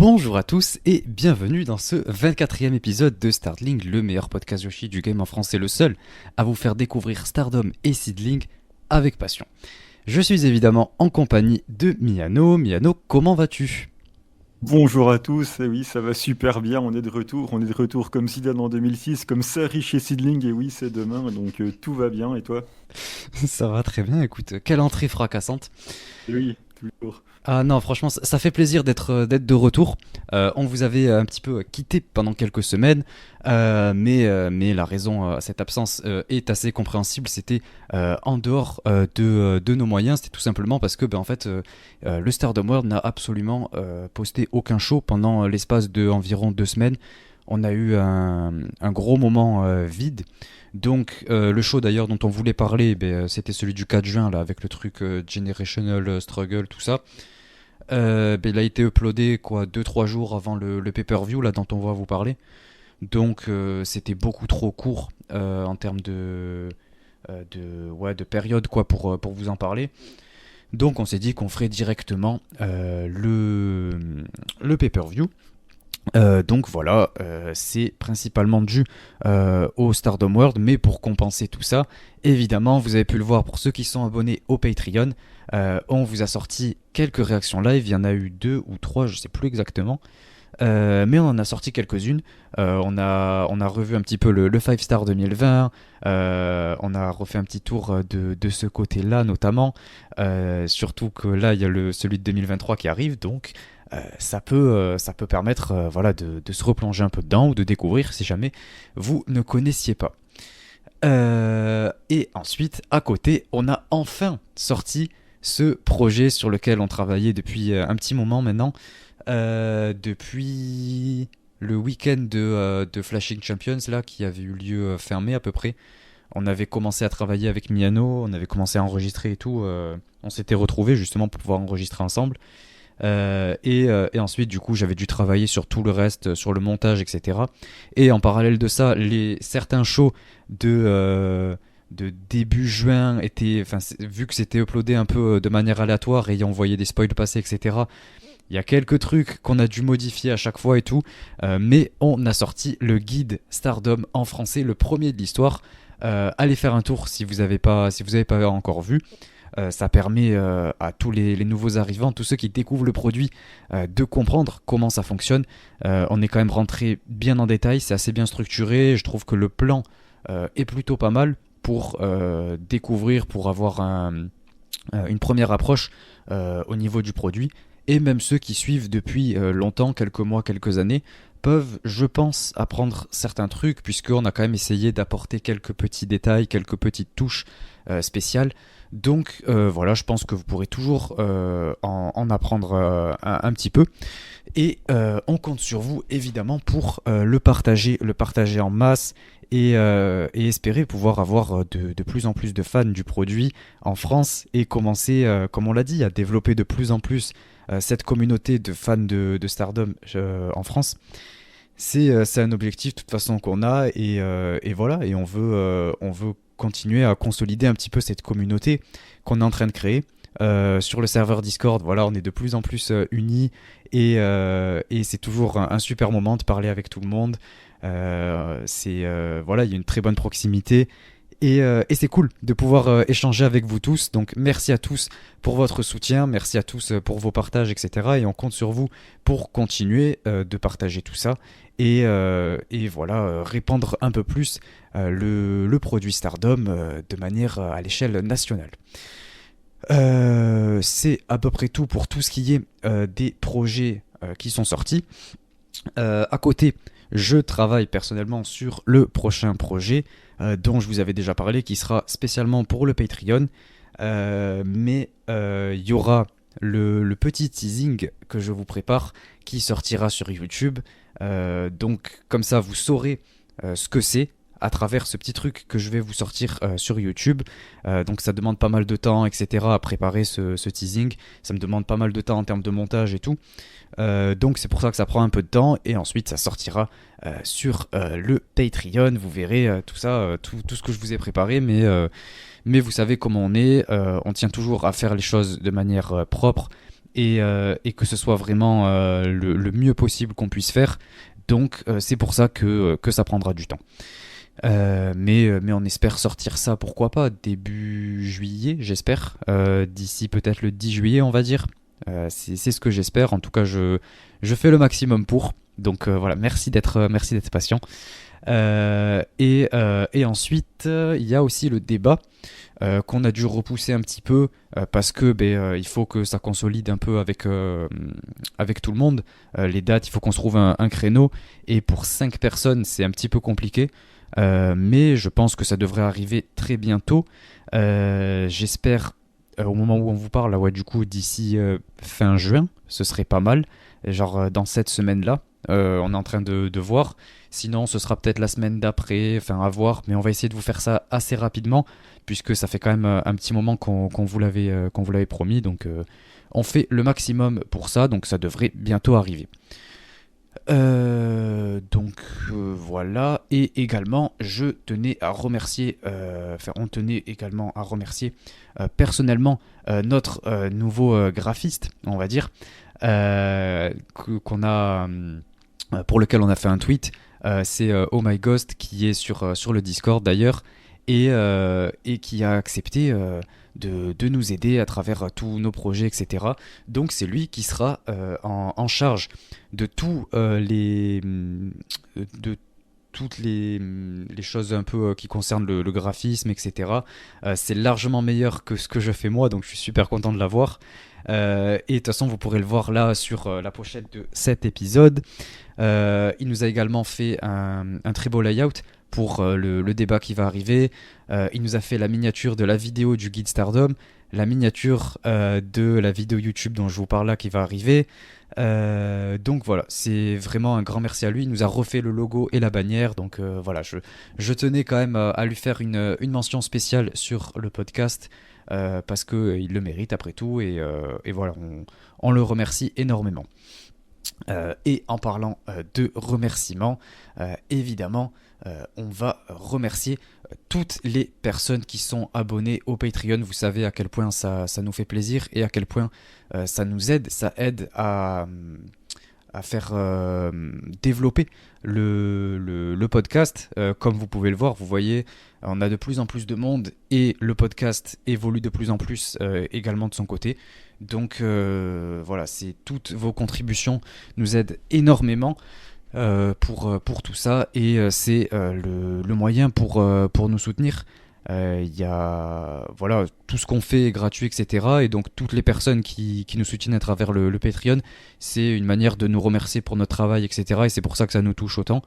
Bonjour à tous et bienvenue dans ce 24e épisode de Startling, le meilleur podcast Yoshi du game en France et le seul à vous faire découvrir Stardom et Seedling avec passion. Je suis évidemment en compagnie de Miano. Miano, comment vas-tu ? Bonjour à tous, et oui, ça va super bien, on est de retour comme Zidane en 2006, comme Sarri chez Sidling, et oui, c'est demain, donc tout va bien, et toi? Ça va très bien, écoute, quelle entrée fracassante. Oui, toujours. Ah non, franchement, ça fait plaisir d'être de retour. On vous avait un petit peu quitté pendant quelques semaines, mais la raison à cette absence est assez compréhensible. C'était en dehors de nos moyens. C'était tout simplement parce que, en fait, le Stardom World n'a absolument posté aucun show pendant l'espace de environ 2 semaines. On a eu un gros moment vide. Donc le show d'ailleurs dont on voulait parler, c'était celui du 4 juin là, avec le truc Generational Struggle, tout ça. Il a été uploadé quoi 2-3 jours avant le pay-per-view là dont on va vous parler. Donc c'était beaucoup trop court en termes de période quoi pour vous en parler. Donc on s'est dit qu'on ferait directement le pay-per-view. Donc voilà, c'est principalement dû au Stardom World, mais pour compenser tout ça, évidemment, vous avez pu le voir pour ceux qui sont abonnés au Patreon, on vous a sorti quelques réactions live, il y en a eu 2 ou 3, je sais plus exactement, mais on en a sorti quelques-unes. On a revu un petit peu le 5 Star 2020, on a refait un petit tour de ce côté-là notamment, surtout que là il y a celui de 2023 qui arrive, donc ça peut permettre voilà, de se replonger un peu dedans ou de découvrir si jamais vous ne connaissiez pas. Et ensuite, à côté, on a enfin sorti ce projet sur lequel on travaillait depuis un petit moment maintenant, depuis le week-end de Flashing Champions là, qui avait eu lieu fermé à peu près. On avait commencé à travailler avec Miano, on avait commencé à enregistrer et tout. On s'était retrouvés justement pour pouvoir enregistrer ensemble. Et ensuite du coup j'avais dû travailler sur tout le reste, sur le montage, etc. Et en parallèle de ça, certains shows de début juin étaient, vu que c'était uploadé un peu de manière aléatoire et ayant envoyé des spoils passés, etc. Il y a quelques trucs qu'on a dû modifier à chaque fois et tout, mais on a sorti le guide Stardom en français, le premier de l'histoire. Allez faire un tour si vous avez pas encore vu. Ça permet à tous les nouveaux arrivants, tous ceux qui découvrent le produit, de comprendre comment ça fonctionne. On est quand même rentré bien en détail, c'est assez bien structuré. Je trouve que le plan est plutôt pas mal pour découvrir, pour avoir une première approche au niveau du produit. Et même ceux qui suivent depuis longtemps, quelques mois, quelques années, peuvent, je pense, apprendre certains trucs, puisqu'on a quand même essayé d'apporter quelques petits détails, quelques petites touches spéciales. Donc voilà, je pense que vous pourrez toujours en apprendre un petit peu. Et on compte sur vous, évidemment, pour le partager en masse et espérer pouvoir avoir de plus en plus de fans du produit en France et commencer, comme on l'a dit, à développer de plus en plus cette communauté de fans de Stardom en France. C'est un objectif de toute façon qu'on a et voilà, et on veut continuer à consolider un petit peu cette communauté qu'on est en train de créer. Sur le serveur Discord, voilà, on est de plus en plus unis et c'est toujours un super moment de parler avec tout le monde. Voilà, il y a une très bonne proximité et c'est cool de pouvoir échanger avec vous tous. Donc merci à tous pour votre soutien, merci à tous pour vos partages, etc. Et on compte sur vous pour continuer de partager tout ça et voilà, répandre un peu plus le produit Stardom de manière à l'échelle nationale. C'est à peu près tout pour tout ce qui est des projets qui sont sortis. À côté, je travaille personnellement sur le prochain projet dont je vous avais déjà parlé, qui sera spécialement pour le Patreon. Mais il y aura le petit teasing que je vous prépare qui sortira sur YouTube. Donc comme ça, vous saurez ce que c'est à travers ce petit truc que je vais vous sortir sur YouTube. Donc ça demande pas mal de temps, etc. à préparer ce teasing. Ça me demande pas mal de temps en termes de montage et tout. Donc c'est pour ça que ça prend un peu de temps. Et ensuite ça sortira sur le Patreon. Vous verrez tout ça, tout ce que je vous ai préparé. Mais vous savez comment on est. On tient toujours à faire les choses de manière propre et que ce soit vraiment le mieux possible qu'on puisse faire. Donc c'est pour ça que ça prendra du temps. Mais on espère sortir ça, pourquoi pas, début juillet, j'espère. D'ici peut-être le 10 juillet, on va dire. C'est ce que j'espère. En tout cas, je fais le maximum pour. Donc voilà, merci d'être patient. Et ensuite, il y a aussi le débat qu'on a dû repousser un petit peu parce que il faut que ça consolide un peu avec tout le monde. Les dates, il faut qu'on se trouve un créneau. Et pour 5 personnes, c'est un petit peu compliqué. Mais je pense que ça devrait arriver très bientôt. J'espère au moment où on vous parle, là, ouais, du coup, d'ici fin juin, ce serait pas mal. Genre dans cette semaine-là, on est en train de voir. Sinon, ce sera peut-être la semaine d'après, enfin à voir. Mais on va essayer de vous faire ça assez rapidement, puisque ça fait quand même un petit moment qu'on vous l'avait promis. Donc on fait le maximum pour ça, donc ça devrait bientôt arriver. Voilà, et également on tenait également à remercier personnellement notre nouveau graphiste, on va dire, qu'on a, pour lequel on a fait un tweet. C'est Oh My Ghost qui est sur le Discord d'ailleurs, et qui a accepté de nous aider à travers tous nos projets, etc. Donc c'est lui qui sera en charge de toutes les choses un peu qui concernent le graphisme, etc. C'est largement meilleur que ce que je fais moi, donc je suis super content de l'avoir. Et de toute façon, vous pourrez le voir là sur la pochette de cet épisode. Il nous a également fait un très beau layout pour le débat qui va arriver. Il nous a fait la miniature de la vidéo du guide Stardom, la miniature de la vidéo YouTube dont je vous parle là qui va arriver. Donc voilà, c'est vraiment un grand merci à lui. Il nous a refait le logo et la bannière. Donc voilà, je tenais quand même à lui faire une mention spéciale sur le podcast parce qu'il le mérite après tout. Et voilà, on le remercie énormément. Et en parlant de remerciements, évidemment, on va remercier toutes les personnes qui sont abonnées au Patreon. Vous savez à quel point ça nous fait plaisir et à quel point ça nous aide. Ça aide à faire développer le podcast. Comme vous pouvez le voir, vous voyez, on a de plus en plus de monde et le podcast évolue de plus en plus également de son côté. Donc voilà, c'est toutes vos contributions nous aident énormément pour tout ça, et c'est le moyen pour nous soutenir. Il y a voilà, tout ce qu'on fait est gratuit, etc. Et donc toutes les personnes qui nous soutiennent à travers le Patreon, c'est une manière de nous remercier pour notre travail, etc. Et c'est pour ça que ça nous touche autant.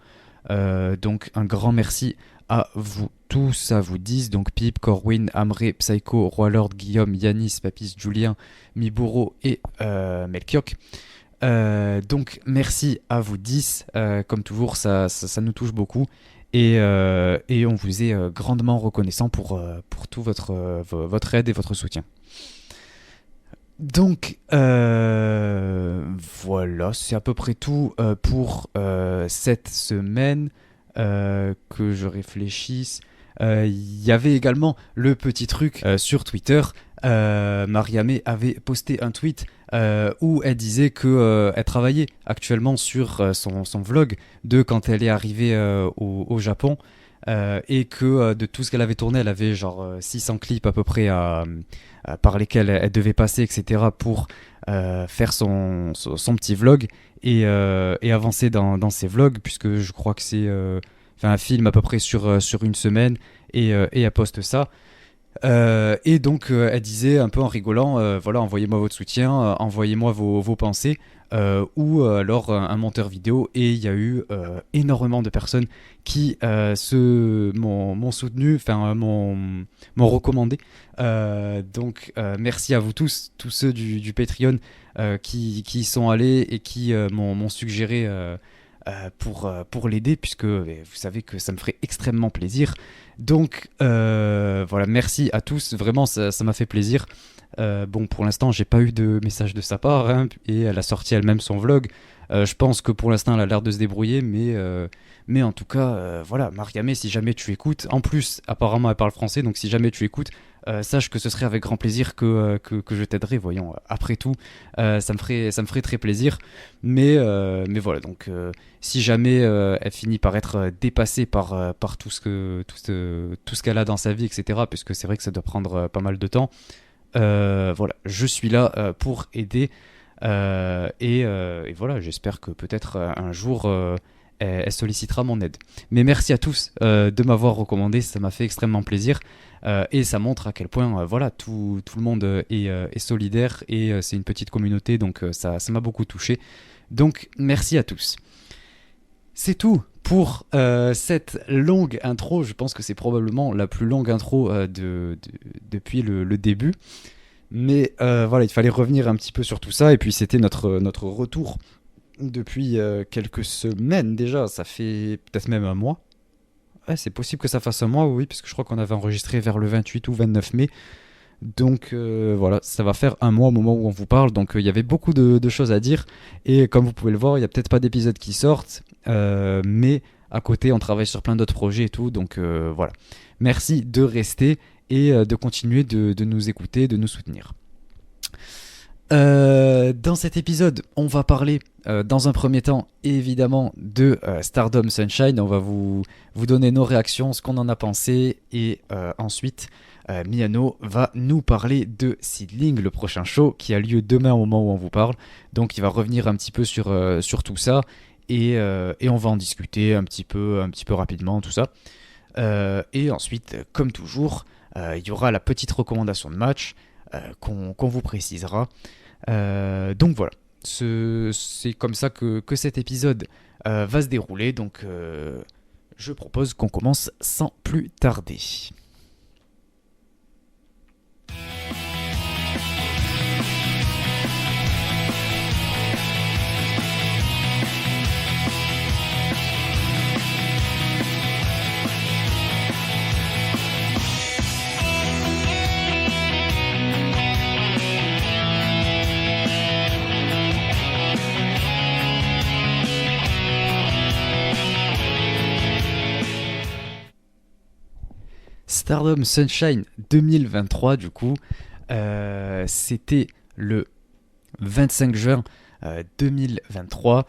Donc un grand merci à vous tous, à vous 10, donc Pip, Corwin, Amré, Psycho, Roilord, Guillaume, Yanis, Papis, Julien, Miburo et Melchiok. Donc merci à vous 10, comme toujours ça nous touche beaucoup, et on vous est grandement reconnaissant pour tout votre aide et votre soutien. Donc voilà, c'est à peu près tout pour cette semaine. Que je réfléchisse. Il y avait également le petit truc sur Twitter. Mariamé avait posté un tweet où elle disait qu'elle travaillait actuellement sur son vlog de quand elle est arrivée au Japon, et que de tout ce qu'elle avait tourné, elle avait genre 600 clips à peu près par lesquels elle devait passer, etc. pour faire son petit vlog et avancer dans ses vlogs, puisque je crois que c'est un film à peu près sur une semaine, et elle poste ça. Et donc elle disait un peu en rigolant, voilà, envoyez-moi votre soutien, envoyez-moi vos pensées, ou alors un monteur vidéo. Et il y a eu énormément de personnes qui m'ont soutenu, enfin m'ont recommandé. Donc merci à vous tous ceux du Patreon qui y sont allés et qui m'ont suggéré pour l'aider, puisque vous savez que ça me ferait extrêmement plaisir. Donc voilà, merci à tous, vraiment ça m'a fait plaisir. Bon, pour l'instant j'ai pas eu de message de sa part, hein, et elle a sorti elle-même son vlog. Je pense que pour l'instant elle a l'air de se débrouiller, mais en tout cas voilà, Mariamé, si jamais tu écoutes, en plus apparemment elle parle français, donc si jamais tu écoutes, sache que ce serait avec grand plaisir que je t'aiderai. Voyons, après tout, ça me ferait très plaisir. Mais voilà, donc si jamais elle finit par être dépassée par tout ce qu'elle a dans sa vie, etc., puisque c'est vrai que ça doit prendre pas mal de temps, voilà, je suis là pour aider. Et voilà, j'espère que peut-être un jour elle sollicitera mon aide. Mais merci à tous de m'avoir recommandé, ça m'a fait extrêmement plaisir. Et ça montre à quel point voilà, tout le monde est solidaire et c'est une petite communauté, donc ça m'a beaucoup touché. Donc merci à tous. C'est tout pour cette longue intro. Je pense que c'est probablement la plus longue intro depuis le début. Mais voilà, il fallait revenir un petit peu sur tout ça. Et puis c'était notre retour depuis quelques semaines déjà. Ça fait peut-être même un mois. Ouais, c'est possible que ça fasse un mois, oui, parce que je crois qu'on avait enregistré vers le 28 ou 29 mai. Donc voilà, ça va faire un mois au moment où on vous parle. Donc il y avait beaucoup de choses à dire. Et comme vous pouvez le voir, il n'y a peut-être pas d'épisodes qui sortent. Mais à côté, on travaille sur plein d'autres projets et tout. Donc voilà. Merci de rester et de continuer de nous écouter, de nous soutenir. Dans cet épisode, on va parler dans un premier temps évidemment de Stardom Sunshine. On va vous donner nos réactions, ce qu'on en a pensé, et ensuite Miyano va nous parler de Seedling, le prochain show qui a lieu demain au moment où on vous parle. Donc il va revenir un petit peu sur tout ça et on va en discuter un petit peu rapidement, tout ça. Et ensuite, comme toujours, il y aura la petite recommandation de match qu'on vous précisera. Donc voilà, c'est comme ça que cet épisode va se dérouler. Donc je propose qu'on commence sans plus tarder. Stardom Sunshine 2023, du coup, c'était le 25 juin 2023.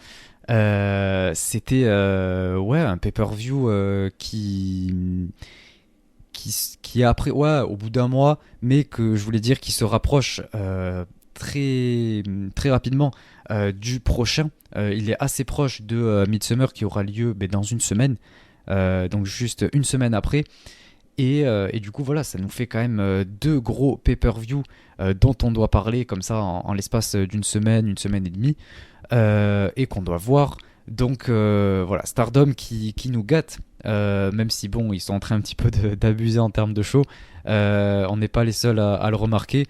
C'était ouais, un pay-per-view qui est après, ouais, au bout d'un mois, mais que je voulais dire qui se rapproche très, très rapidement du prochain. Il est assez proche de Midsummer qui aura lieu dans une semaine, donc juste une semaine après. Et du coup, voilà, ça nous fait quand même deux gros pay-per-view dont on doit parler comme ça en l'espace d'une semaine, une semaine et demie, et qu'on doit voir. Donc voilà, Stardom qui nous gâte, même si bon, ils sont en train un petit peu d'abuser en termes de show. On n'est pas les seuls à le remarquer,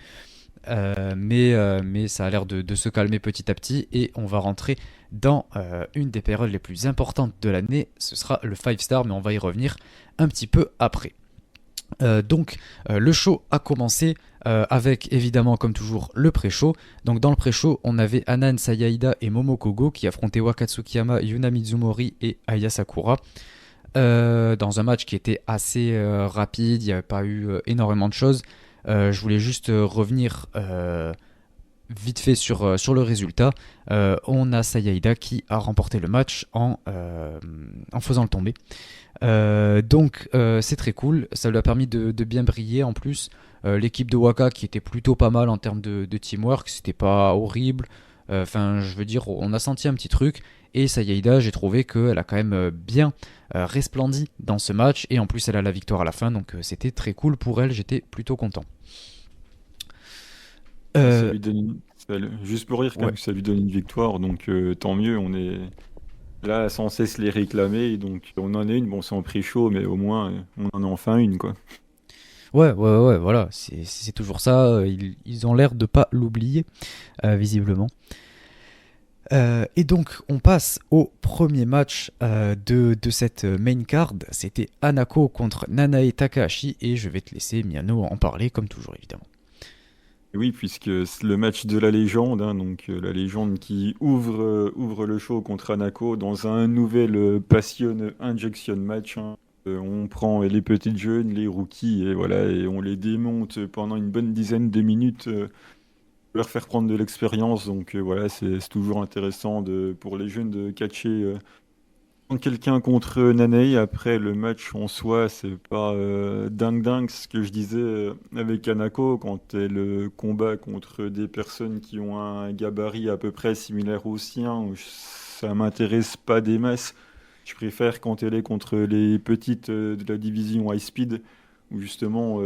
mais ça a l'air de se calmer petit à petit, et on va rentrer dans une des périodes les plus importantes de l'année. Ce sera le 5 star, mais on va y revenir un petit peu après. Donc le show a commencé avec évidemment comme toujours le pré-show. Donc dans le pré-show on avait Anan Sayaida et Momo Kogo qui affrontaient Wakatsukiyama, Yuna Mizumori et Aya Sakura dans un match qui était assez rapide. Il n'y avait pas eu énormément de choses. Je voulais juste revenir vite fait sur le résultat. On a Sayaida qui a remporté le match en faisant le tombé. Donc c'est très cool, ça lui a permis de bien briller. En plus l'équipe de Waka qui était plutôt pas mal en termes de teamwork, c'était pas horrible, enfin je veux dire on a senti un petit truc, et Sayaida j'ai trouvé qu'elle a quand même bien resplendi dans ce match, et en plus elle a la victoire à la fin, donc c'était très cool pour elle, j'étais plutôt content. Ça lui donne juste pour rire, quand Ouais. même, ça lui donne une victoire, donc tant mieux. On est là sans cesse les réclamer, donc on en a une. Bon, c'est en pré-show, mais au moins on en a enfin une, quoi. Ouais, voilà, c'est toujours ça, ils ont l'air de pas l'oublier, visiblement. Et donc, on passe au premier match de cette main card. C'était Hanako contre Nanae Takahashi, et je vais te laisser, Miano, en parler, comme toujours, évidemment. Oui, puisque c'est le match de la légende, hein, donc la légende qui ouvre le show contre Hanako dans un nouvel Passion Injection match, hein. On prend les petites jeunes, les rookies, et voilà, et on les démonte pendant une bonne dizaine de minutes, pour leur faire prendre de l'expérience. Donc voilà, c'est toujours intéressant pour les jeunes de catcher quelqu'un contre Nanaï. Après, le match en soi, c'est pas dingue dingue. Ce que je disais avec Anako, quand elle combat contre des personnes qui ont un gabarit à peu près similaire au sien, ça m'intéresse pas des masses. Je préfère quand elle est contre les petites de la division High Speed, où justement,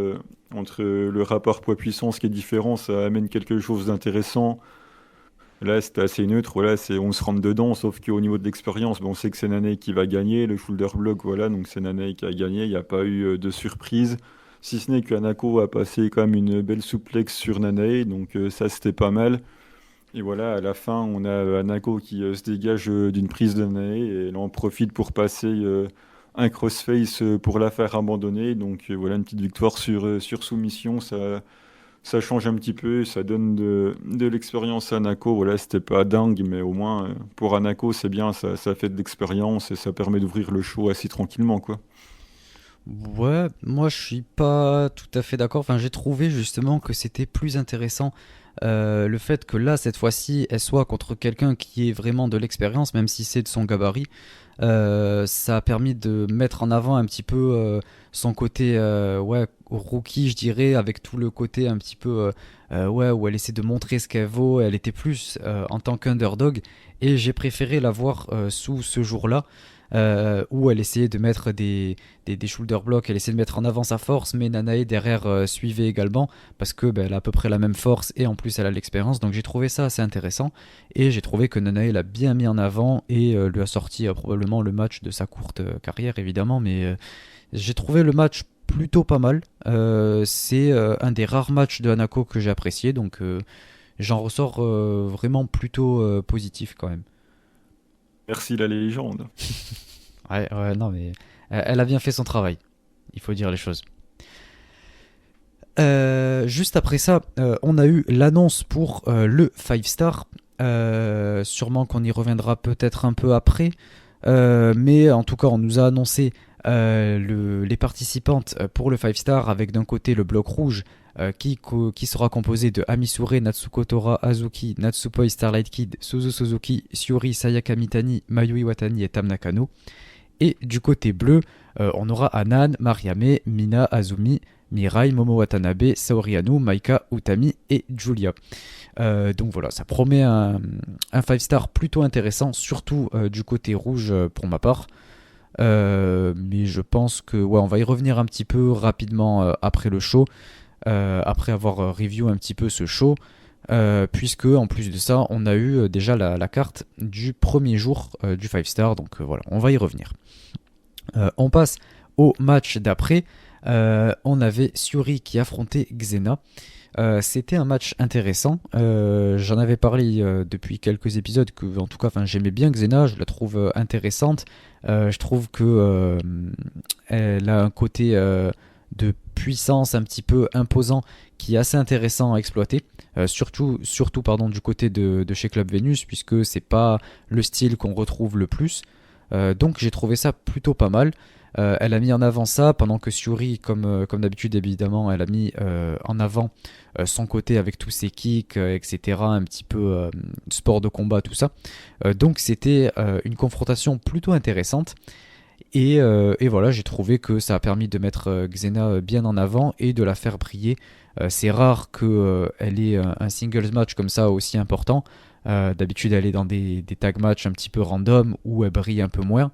entre le rapport poids-puissance qui est différent, ça amène quelque chose d'intéressant. Là, c'était assez neutre. Voilà, on se rentre dedans, sauf qu'au niveau de l'expérience, on sait que c'est Nanae qui va gagner. Le shoulder block, voilà, donc c'est Nanae qui a gagné. Il n'y a pas eu de surprise. Si ce n'est que Hanako a passé quand même une belle souplex sur Nanae, donc ça, c'était pas mal. Et voilà, à la fin, on a Hanako qui se dégage d'une prise de Nanae et elle en profite pour passer un crossface pour la faire abandonner. Donc voilà, une petite victoire sur soumission. Ça change un petit peu, ça donne de l'expérience à Anako. Voilà, c'était pas dingue, mais au moins pour Anako, c'est bien, ça fait de l'expérience et ça permet d'ouvrir le show assez tranquillement, quoi. Ouais, moi je suis pas tout à fait d'accord. Enfin, j'ai trouvé justement que c'était plus intéressant le fait que là, cette fois-ci, elle soit contre quelqu'un qui est vraiment de l'expérience, même si c'est de son gabarit. Ça a permis de mettre en avant un petit peu son côté ouais, rookie, je dirais, avec tout le côté un petit peu ouais, où elle essaie de montrer ce qu'elle vaut. Elle était plus en tant qu'underdog, et j'ai préféré la voir sous ce jour-là. Où elle essayait de mettre des shoulder blocks, elle essayait de mettre en avant sa force, mais Nanae derrière suivait également, parce que elle a à peu près la même force et en plus elle a l'expérience, donc j'ai trouvé ça assez intéressant, et j'ai trouvé que Nanae l'a bien mis en avant et lui a sorti probablement le match de sa courte carrière évidemment, mais j'ai trouvé le match plutôt pas mal. C'est un des rares matchs de Hanako que j'ai apprécié, donc j'en ressors vraiment plutôt positif quand même. Merci la légende. Ouais, ouais, non, mais elle a bien fait son travail. Il faut dire les choses. Juste après ça, on a eu l'annonce pour le 5 star. Sûrement qu'on y reviendra peut-être un peu après. Mais en tout cas, on nous a annoncé les participantes pour le 5 star, avec d'un côté le bloc rouge qui sera composé de Amisure, Natsuko Tora, Azuki, Natsupoi, Starlight Kid, Suzu Suzuki, Syuri, Sayaka Mitani, Mayui Watani et Tam Nakano. Et du côté bleu, on aura Anan, Mariame, Mina, Azumi, Mirai, Momo Watanabe, Saori Anu, Maika, Utami et Julia. Donc voilà, ça promet un 5 star plutôt intéressant, surtout du côté rouge pour ma part. Mais je pense que ouais, on va y revenir un petit peu rapidement après le show, après avoir review un petit peu ce show. Puisque en plus de ça, on a eu déjà la carte du premier jour du 5 star, donc voilà, on va y revenir. On passe au match d'après. On avait Syuri qui affrontait Xena. C'était un match intéressant. J'en avais parlé depuis quelques épisodes que, en tout cas, j'aimais bien Xena. Je la trouve intéressante. Je trouve que elle a un côté de puissance un petit peu imposant qui est assez intéressant à exploiter. Surtout pardon, du côté de chez Club Venus, puisque c'est pas le style qu'on retrouve le plus. Donc j'ai trouvé ça plutôt pas mal. Elle a mis en avant ça, pendant que Syuri, comme d'habitude évidemment, elle a mis en avant son côté avec tous ses kicks, etc. Un petit peu sport de combat, tout ça. Donc c'était une confrontation plutôt intéressante. Et voilà, j'ai trouvé que ça a permis de mettre Xena bien en avant et de la faire briller. C'est rare qu'elle ait un singles match comme ça aussi important. D'habitude, elle est dans des tag matchs un petit peu random où elle brille un peu moins.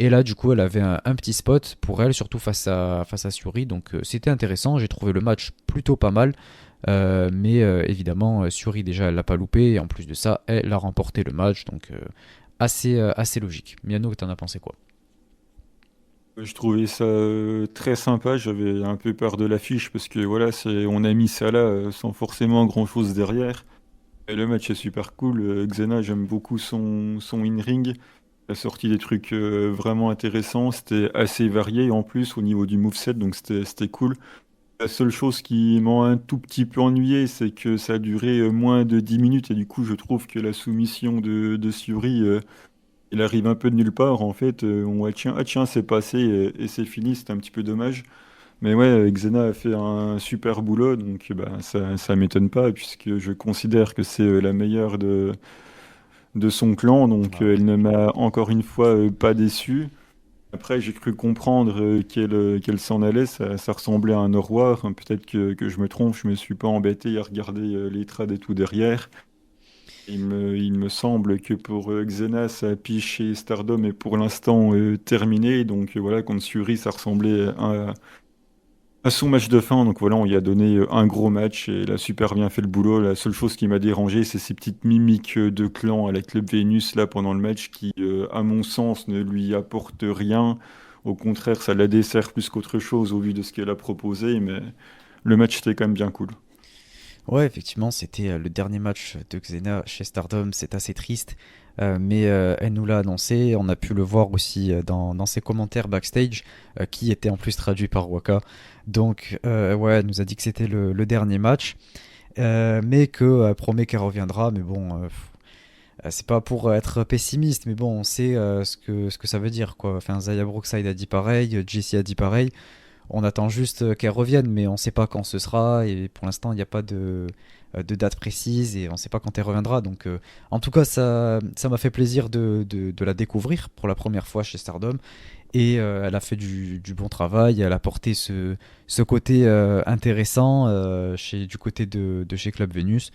Et là, du coup, elle avait un petit spot pour elle, surtout face à Syuri. Donc, c'était intéressant. J'ai trouvé le match plutôt pas mal. Mais évidemment, Syuri, déjà, elle l'a pas loupé. Et en plus de ça, elle a remporté le match. Donc, assez logique. Miano, t'en as pensé quoi? Je trouvais ça très sympa. J'avais un peu peur de l'affiche parce que voilà, on a mis ça là sans forcément grand-chose derrière. Et le match est super cool. Xena, j'aime beaucoup son in-ring. Elle a sorti des trucs vraiment intéressants. C'était assez varié en plus au niveau du moveset, donc c'était cool. La seule chose qui m'a un tout petit peu ennuyé, c'est que ça a duré moins de 10 minutes et du coup, je trouve que la soumission de Syuri il arrive un peu de nulle part, en fait. On voit, tiens, c'est passé et c'est fini, c'est un petit peu dommage. Mais ouais, Xena a fait un super boulot, donc bah, ça m'étonne pas, puisque je considère que c'est la meilleure de son clan, donc Ah ouais. elle ne m'a encore une fois pas déçu. Après, j'ai cru comprendre qu'elle s'en allait, ça ressemblait à un au revoir, hein. Peut-être que je me trompe, je me suis pas embêté à regarder les trades et tout derrière. Il me semble que pour Xena, sa piche chez Stardom est pour l'instant terminée, donc voilà, contre Suri, ça ressemblait à son match de fin, donc voilà, on lui a donné un gros match et elle a super bien fait le boulot. La seule chose qui m'a dérangé, c'est ces petites mimiques de clan à la Club Vénus là pendant le match qui, à mon sens, ne lui apportent rien. Au contraire, ça la dessert plus qu'autre chose au vu de ce qu'elle a proposé, mais le match était quand même bien cool. Ouais, effectivement, c'était le dernier match de Xena chez Stardom, c'est assez triste, mais elle nous l'a annoncé, on a pu le voir aussi dans ses commentaires backstage, qui était en plus traduit par Waka. Donc, ouais, elle nous a dit que c'était le dernier match, mais que promet qu'elle reviendra, mais bon, c'est pas pour être pessimiste, mais bon, on sait ce que ça veut dire, quoi. Enfin, Zaya Brookside a dit pareil, Jessie a dit pareil. On attend juste qu'elle revienne, mais on sait pas quand ce sera. Et pour l'instant, il n'y a pas de date précise et on sait pas quand elle reviendra. Donc, en tout cas, ça m'a fait plaisir de la découvrir pour la première fois chez Stardom. Et elle a fait du bon travail. Elle a porté ce côté intéressant du côté de chez Club Venus.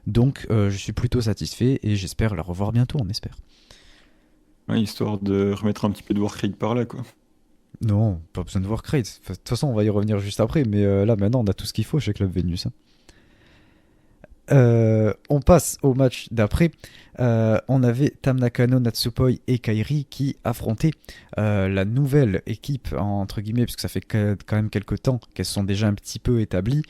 Donc, je suis plutôt satisfait et j'espère la revoir bientôt, on espère. Ouais, histoire de remettre un petit peu de Warcraft par là, quoi. Non, pas besoin de voir Crate. De toute façon, on va y revenir juste après, mais là maintenant, on a tout ce qu'il faut chez Club Venus, hein. On passe au match d'après. On avait Tam Nakano, Natsupoi et Kairi qui affrontaient la nouvelle équipe, entre guillemets, puisque ça fait quand même quelques temps qu'elles sont déjà un petit peu établies.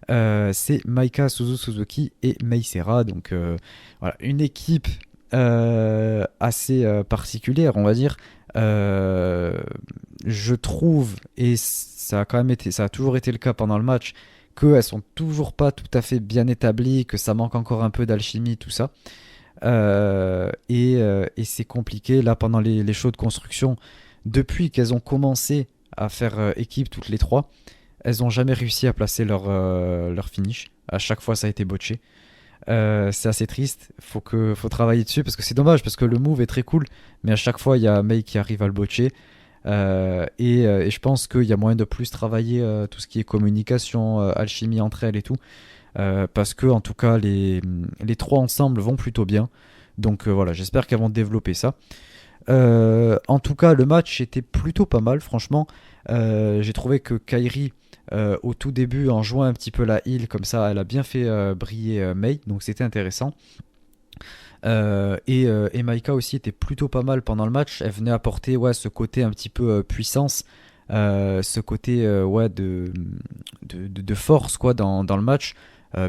C'est Maika Suzuki et Mei Seira. Donc voilà, une équipe assez particulière, on va dire. Euh, je trouve, et ça a toujours été le cas pendant le match, qu'elles sont toujours pas tout à fait bien établies, que ça manque encore un peu d'alchimie, tout ça. Et c'est compliqué là pendant les shows de construction. Depuis qu'elles ont commencé à faire équipe toutes les trois, elles n'ont jamais réussi à placer leur finish. À chaque fois, ça a été botché. C'est assez triste. Faut travailler dessus parce que c'est dommage parce que le move est très cool, mais à chaque fois, il y a Mei qui arrive à le botcher. Et je pense qu'il y a moyen de plus travailler tout ce qui est communication, alchimie entre elles et tout. Parce que, en tout cas, les trois ensemble vont plutôt bien. Donc voilà, j'espère qu'elles vont développer ça. En tout cas, le match était plutôt pas mal, franchement. J'ai trouvé que Kairi, au tout début, en jouant un petit peu la heal, comme ça, elle a bien fait briller Mei, donc c'était intéressant. Et Maika aussi était plutôt pas mal pendant le match. Elle venait apporter ouais, ce côté un petit peu puissance, ce côté ouais, de force quoi, dans le match.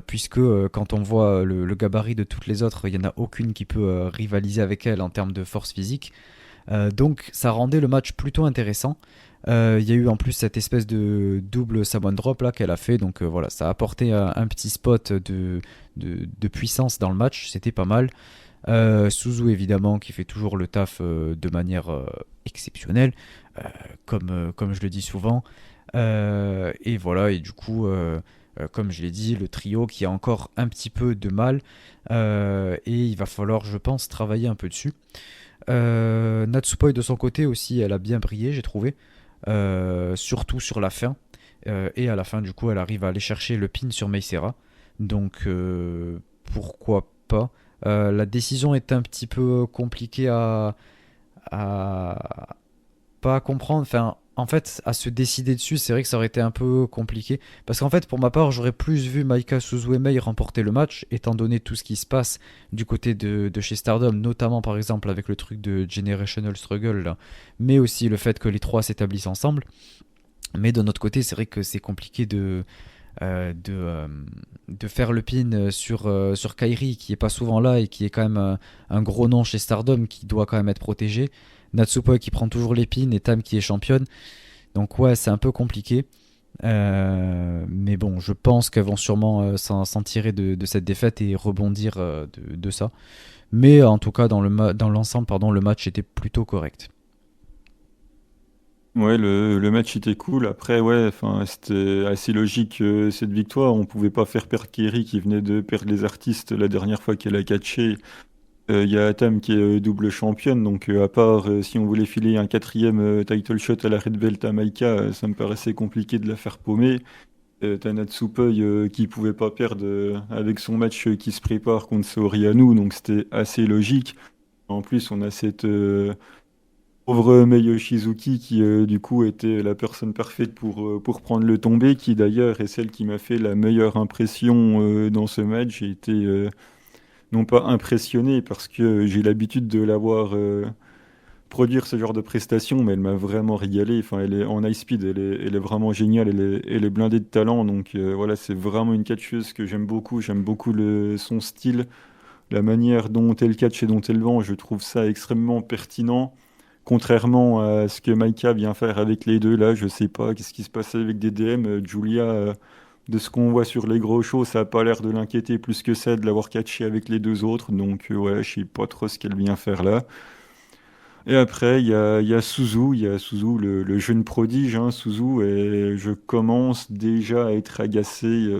Puisque quand on voit le gabarit de toutes les autres, il n'y en a aucune qui peut rivaliser avec elle en termes de force physique. Donc ça rendait le match plutôt intéressant. Il y a eu en plus cette espèce de double Samoan Drop là qu'elle a fait. Donc voilà, ça a apporté un petit spot de puissance dans le match. C'était pas mal. Suzu évidemment qui fait toujours le taf de manière exceptionnelle, comme je le dis souvent. Et voilà, et du coup, comme je l'ai dit, le trio qui a encore un petit peu de mal. Et il va falloir, je pense, travailler un peu dessus. Natsupoi de son côté aussi, elle a bien brillé, j'ai trouvé. Surtout sur la fin. Et à la fin, du coup, elle arrive à aller chercher le pin sur Meisera. Donc, pourquoi pas. La décision est un petit peu compliquée à pas comprendre. Enfin, en fait, à se décider dessus, c'est vrai que ça aurait été un peu compliqué. Parce qu'en fait, pour ma part, j'aurais plus vu Maika Suzuemei remporter le match, étant donné tout ce qui se passe du côté de chez Stardom, notamment par exemple avec le truc de Generational Struggle, là, mais aussi le fait que les trois s'établissent ensemble. Mais de notre côté, c'est vrai que c'est compliqué euh, de, euh, de faire le pin sur Kairi, qui est pas souvent là et qui est quand même un gros nom chez Stardom, qui doit quand même être protégé. Natsupoi qui prend toujours les pins et Tam qui est championne. Donc ouais, c'est un peu compliqué. Mais bon, je pense qu'elles vont sûrement s'en tirer de cette défaite et rebondir de ça. Mais en tout cas, dans l'ensemble, pardon, le match était plutôt correct. Ouais, le match était cool. Après, ouais, enfin, c'était assez logique cette victoire. On pouvait pas faire perdre Kerry qui venait de perdre les artistes la dernière fois qu'elle a catché. Il y a Atam qui est double championne, donc à part si on voulait filer un quatrième title shot à la Red Belt à Maika, ça me paraissait compliqué de la faire paumer. T'as Natsupoi qui pouvait pas perdre avec son match qui se prépare contre Saori Anou, donc c'était assez logique. En plus, on a cette pauvre Mei Yoshizuki qui du coup était la personne parfaite pour prendre le tombé, qui d'ailleurs est celle qui m'a fait la meilleure impression dans ce match. J'ai été non pas impressionné parce que j'ai l'habitude de la voir produire ce genre de prestations, mais elle m'a vraiment régalé. Enfin, elle est en high speed, elle est vraiment géniale, elle est blindée de talent. Donc voilà, c'est vraiment une catcheuse que j'aime beaucoup. J'aime beaucoup son style, la manière dont elle catch et dont elle vend. Je trouve ça extrêmement pertinent. Contrairement à ce que Maika vient faire avec les deux, là, je sais pas qu'est-ce qui se passe avec des DM. Julia, de ce qu'on voit sur les gros shows, ça a pas l'air de l'inquiéter plus que ça de l'avoir catché avec les deux autres. Donc, ouais, je sais pas trop ce qu'elle vient faire là. Et après, il y a Suzu, le jeune prodige, hein, Suzu, et je commence déjà à être agacé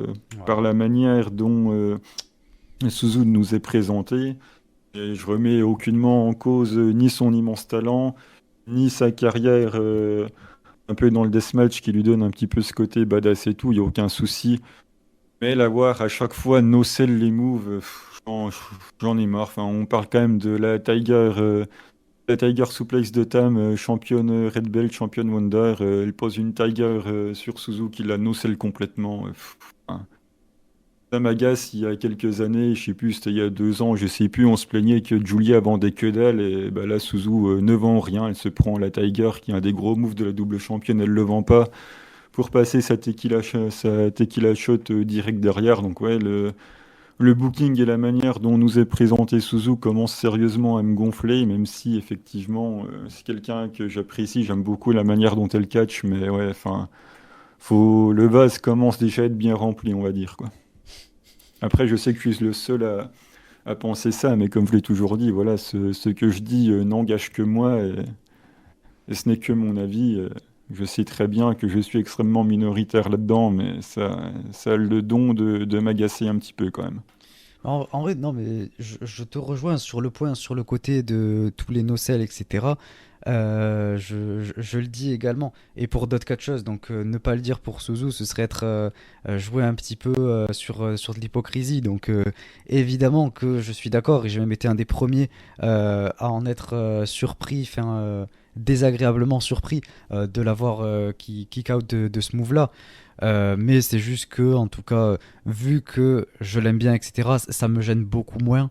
par Ouais. la manière dont Suzu nous est présenté. Et je remets aucunement en cause ni son immense talent, ni sa carrière un peu dans le deathmatch qui lui donne un petit peu ce côté badass et tout, il n'y a aucun souci. Mais l'avoir à chaque fois no-sell les moves, j'en ai marre. Enfin, on parle quand même de la Tiger Suplex de Tam, championne Red Belt, championne Wonder. Elle pose une Tiger sur Suzuki, la no-sell complètement. Enfin, ça m'agace il y a quelques années, je sais plus, c'était il y a 2 ans, je sais plus, on se plaignait que Julia vendait que dalle et bah là Suzu ne vend rien, elle se prend la Tiger qui est un des gros moves de la double championne, elle le vend pas pour passer sa tequila shot direct derrière. Donc ouais, le booking et la manière dont nous est présenté Suzu commence sérieusement à me gonfler, même si effectivement c'est quelqu'un que j'apprécie, j'aime beaucoup la manière dont elle catch, mais ouais, enfin, le vase commence déjà à être bien rempli, on va dire, quoi. Après, je sais que je suis le seul à penser ça, mais comme je l'ai toujours dit, voilà, ce que je dis n'engage que moi et ce n'est que mon avis. Je sais très bien que je suis extrêmement minoritaire là-dedans, mais ça a le don de m'agacer un petit peu quand même. En vrai, non, mais je te rejoins sur le point, sur le côté de tous les nocelles, etc. Je le dis également. Et pour d'autres catcheuses, donc ne pas le dire pour Suzu, ce serait être jouer un petit peu sur de l'hypocrisie. Donc évidemment que je suis d'accord et j'ai même été un des premiers à en être surpris, enfin désagréablement surpris de l'avoir kick out de ce move-là. Mais c'est juste que, en tout cas, vu que je l'aime bien, etc., ça me gêne beaucoup moins.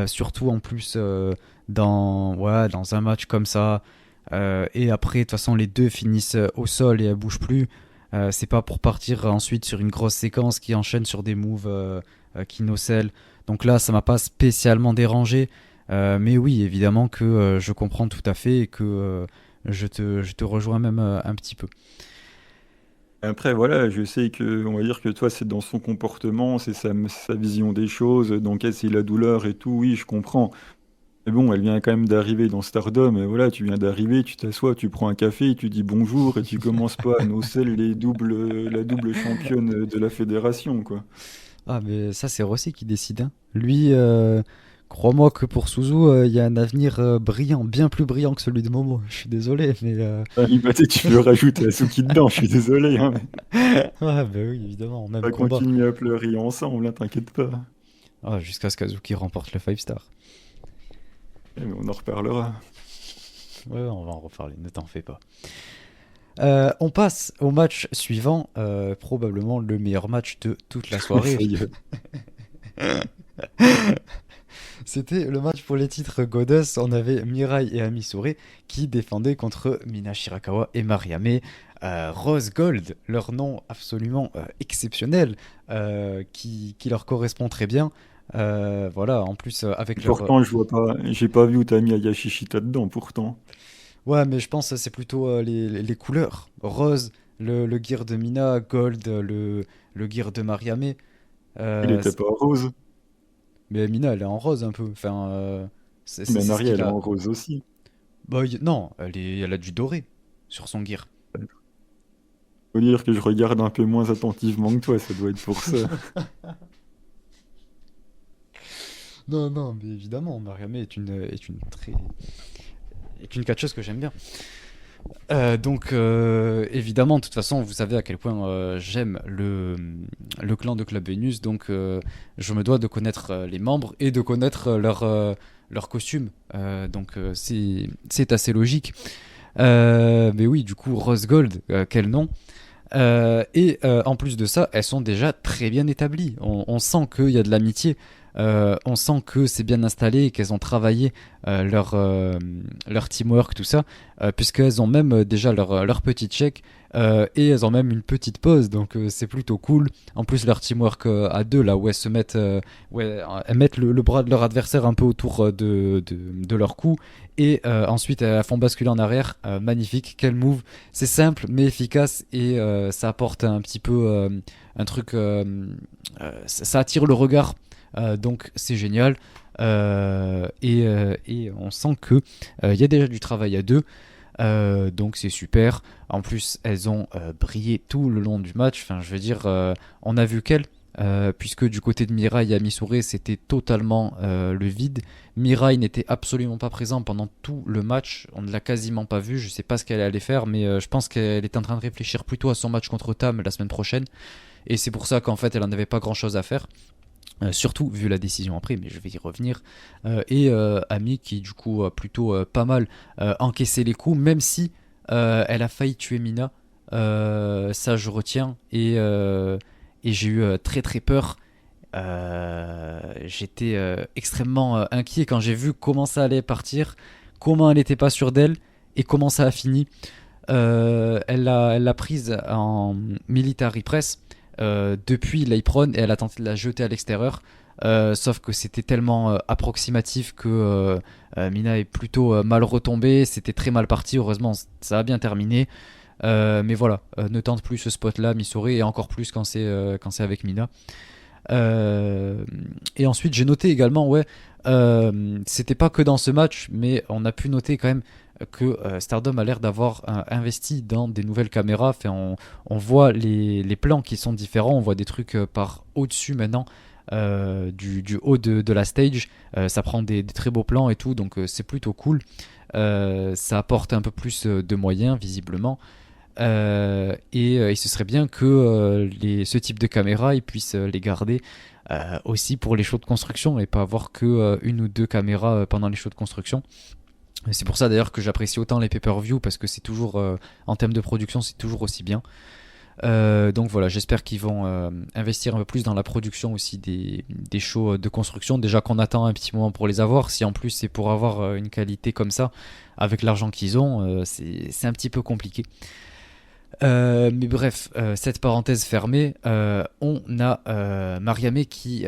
Surtout en plus ouais, dans un match comme ça. Et après, de toute façon, les deux finissent au sol et elles bougent plus. C'est pas pour partir ensuite sur une grosse séquence qui enchaîne sur des moves qui nocellent. Donc là, ça m'a pas spécialement dérangé. Mais oui, évidemment que je comprends tout à fait et que je te rejoins même un petit peu. Après, voilà, je sais que, on va dire que toi, c'est dans son comportement, c'est sa vision des choses, d'encaisser la douleur et tout, oui, je comprends. Mais bon, elle vient quand même d'arriver dans Stardom, et voilà, tu viens d'arriver, tu t'assois, tu prends un café, tu dis bonjour, et tu commences pas à nocelle la double championne de la fédération, quoi. Ah, mais ça, c'est Rossi qui décide, hein. Lui, crois-moi que pour Suzu, il y a un avenir brillant, bien plus brillant que celui de Momo. Je suis désolé, mais. Ah, Ibaté, tu veux rajouter Asuki dedans, je suis désolé, hein, mais Ouais, bah oui, évidemment, on même va combat. continuer à pleurer ensemble, hein, t'inquiète pas. Ah, jusqu'à ce qu'Azuki remporte le 5 star. Mais on en reparlera. Ouais, on va en reparler, ne t'en fais pas. On passe au match suivant, probablement le meilleur match de toute la soirée. Ça y est. C'était le match pour les titres Goddess. On avait Mirai et Amisure qui défendaient contre Mina Shirakawa et Mariame. Rose Gold, leur nom absolument exceptionnel, qui leur correspond très bien. Voilà, en plus avec leur. Pourtant, je vois pas, j'ai pas vu où t'as mis Ayashishita dedans, pourtant. Ouais, mais je pense que c'est plutôt les couleurs. Rose, le gear de Mina, Gold, le gear de Mariamé. Il Euh, était pas rose. mais Mina, elle est en rose un peu. Enfin, Mais c'est ce Marie, elle qu'il est a. en rose aussi. Bah, non, elle a du doré sur son gear. Faut dire que je regarde un peu moins attentivement que toi, ça doit être pour ça. Non, non, mais évidemment, Mariamé est une catcheuse que j'aime bien. Donc, évidemment, de toute façon, vous savez à quel point j'aime le clan de Club Vénus, donc je me dois de connaître les membres et de connaître leur costume. Donc, c'est assez logique. Mais oui, du coup, Rose Gold, quel nom. En plus de ça, elles sont déjà très bien établies. On sent qu'il y a de l'amitié. On sent que c'est bien installé et qu'elles ont travaillé leur teamwork, tout ça, puisqu'elles ont même déjà leur petit check et elles ont même une petite pause, donc c'est plutôt cool. En plus, leur teamwork à deux, là où elles se mettent, ouais, elles mettent le bras de leur adversaire un peu autour de leur cou et ensuite elles font basculer en arrière. Magnifique, quel move! C'est simple mais efficace et ça apporte un petit peu un truc, ça attire le regard donc c'est génial. Et on sent que il y a déjà du travail à deux. Donc c'est super. En plus, elles ont brillé tout le long du match. Enfin, je veux dire, on a vu qu'elles. Puisque du côté de Mirai et Amisure, c'était totalement le vide. Mirai n'était absolument pas présent pendant tout le match. On ne l'a quasiment pas vu. Je sais pas ce qu'elle allait faire, mais je pense qu'elle est en train de réfléchir plutôt à son match contre Tam la semaine prochaine. Et c'est pour ça qu'en fait, elle en avait pas grand chose à faire. Surtout vu la décision après, mais je vais y revenir. Ami qui du coup a plutôt pas mal encaissé les coups, même si elle a failli tuer Mina. Ça je retiens et j'ai eu très très peur. J'étais extrêmement inquiet quand j'ai vu comment ça allait partir, comment elle n'était pas sûre d'elle et comment ça a fini. Elle l'a prise en military press depuis l'apron et elle a tenté de la jeter à l'extérieur. Sauf que c'était tellement approximatif que Mina est plutôt mal retombée. C'était très mal parti. Heureusement, ça a bien terminé. Mais voilà, ne tente plus ce spot-là, Misore, et encore plus quand c'est avec Mina. Et ensuite, j'ai noté également, ouais, c'était pas que dans ce match, mais on a pu noter quand même que Stardom a l'air d'avoir investi dans des nouvelles caméras. Enfin, on voit les plans qui sont différents, on voit des trucs par au-dessus maintenant. Du haut de la stage, ça prend des très beaux plans et tout, donc c'est plutôt cool. Ça apporte un peu plus de moyens, visiblement. Et ce serait bien que ce type de caméra ils puissent les garder aussi pour les shows de construction et pas avoir que une ou deux caméras pendant les shows de construction. C'est pour ça d'ailleurs que j'apprécie autant les pay-per-view parce que c'est toujours en termes de production c'est toujours aussi bien. Donc voilà, j'espère qu'ils vont investir un peu plus dans la production aussi des shows de construction. Déjà qu'on attend un petit moment pour les avoir, si en plus c'est pour avoir une qualité comme ça avec l'argent qu'ils ont, c'est un petit peu compliqué. Mais bref, cette parenthèse fermée, on a Mariamé qui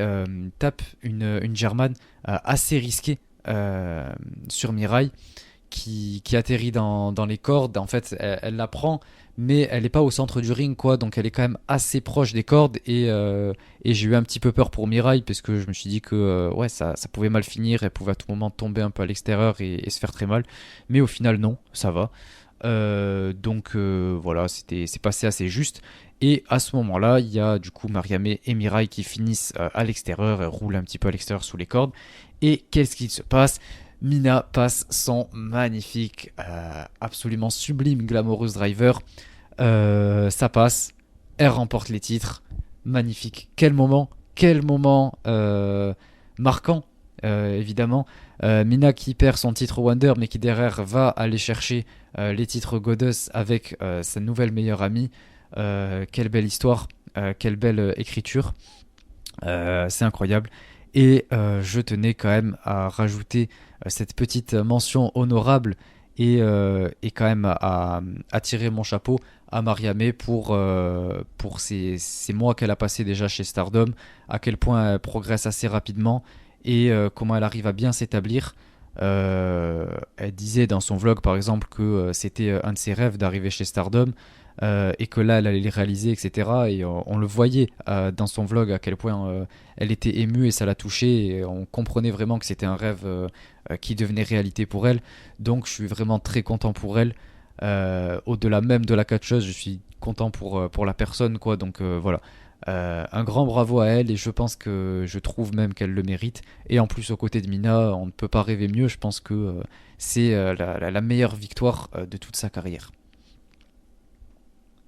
tape une German assez risquée sur Mirai, qui atterrit dans les cordes. En fait, elle la prend, mais elle n'est pas au centre du ring, quoi. Donc elle est quand même assez proche des cordes. Et j'ai eu un petit peu peur pour Mirai, parce que je me suis dit que ouais, ça pouvait mal finir. Elle pouvait à tout moment tomber un peu à l'extérieur et se faire très mal. Mais au final, non, ça va. Donc voilà, c'est passé assez juste. Et à ce moment-là, il y a du coup Mariamé et Mirai qui finissent à l'extérieur, roulent un petit peu à l'extérieur sous les cordes. Et qu'est-ce qu'il se passe? Mina passe son magnifique, absolument sublime Glamorous Driver. Ça passe, elle remporte les titres. Magnifique. Quel moment marquant, évidemment. Mina qui perd son titre Wonder, mais qui derrière va aller chercher les titres Goddess avec sa nouvelle meilleure amie. Quelle belle histoire, quelle belle écriture. C'est incroyable. Et je tenais quand même à rajouter cette petite mention honorable et quand même à tirer mon chapeau à Mariamé pour ces mois qu'elle a passé déjà chez Stardom, à quel point elle progresse assez rapidement et comment elle arrive à bien s'établir. Elle disait dans son vlog par exemple que c'était un de ses rêves d'arriver chez Stardom. et que là elle allait les réaliser, etc. Et on le voyait dans son vlog à quel point elle était émue et ça l'a touchée, et on comprenait vraiment que c'était un rêve qui devenait réalité pour elle. Donc je suis vraiment très content pour elle. Au-delà même de la catcheuse, je suis content pour la personne, quoi. Donc voilà. Un grand bravo à elle, et je pense que je trouve même qu'elle le mérite. Et en plus, aux côtés de Mina, on ne peut pas rêver mieux. Je pense que c'est la meilleure victoire de toute sa carrière.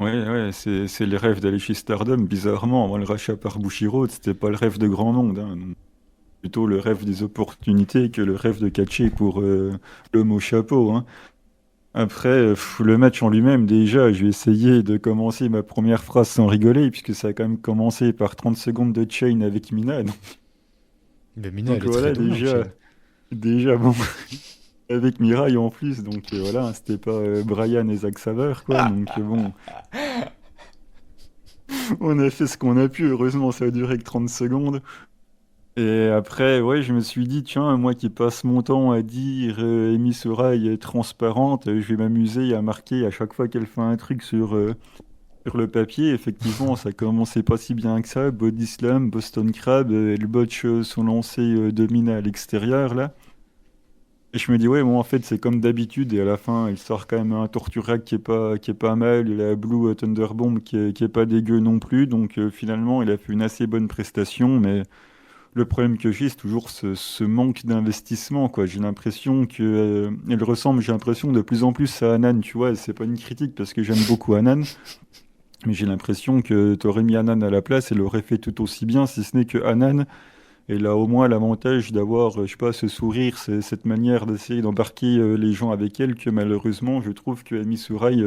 Ouais, ouais, c'est les rêves d'aller chez Stardom. Bizarrement, avant le rachat par Bushiroad, c'était pas le rêve de grand monde, hein. Donc, plutôt le rêve des opportunités que le rêve de catcher pour l'homme au chapeau, hein. Après, le match en lui-même, déjà, je vais essayer de commencer ma première phrase sans rigoler, puisque ça a quand même commencé par 30 secondes de chain avec Mina. Donc, Mais Mina, elle donc est très voilà, douée en chaîne. déjà bon, avec Mirai en plus, donc voilà, hein, c'était pas Brian et Zach Saver, quoi. Donc bon, on a fait ce qu'on a pu. Heureusement, ça a duré que 30 secondes. Et après, ouais, je me suis dit, tiens, moi qui passe mon temps à dire Amy Sorail est transparente, je vais m'amuser à marquer à chaque fois qu'elle fait un truc sur le papier. Effectivement, ça commençait pas si bien que ça. Body Slam, Boston Crab, elle botche son lancer de Mina à l'extérieur, là. Et je me dis, ouais, bon, en fait, c'est comme d'habitude. Et à la fin, il sort quand même un Torturac qui est pas mal. Il a la Blue Thunderbomb qui est pas dégueu non plus. Donc finalement, il a fait une assez bonne prestation. Mais le problème que j'ai, c'est toujours ce manque d'investissement, quoi. J'ai l'impression que, elle ressemble, j'ai l'impression, de plus en plus à Anan, tu vois. Et c'est pas une critique parce que j'aime beaucoup Anan. Mais j'ai l'impression que t'aurais mis Anan à la place, elle aurait fait tout aussi bien, si ce n'est que Anan, elle a au moins l'avantage d'avoir, je sais pas, ce sourire, cette manière d'essayer d'embarquer les gens avec elle, que malheureusement, je trouve que Amy Sourail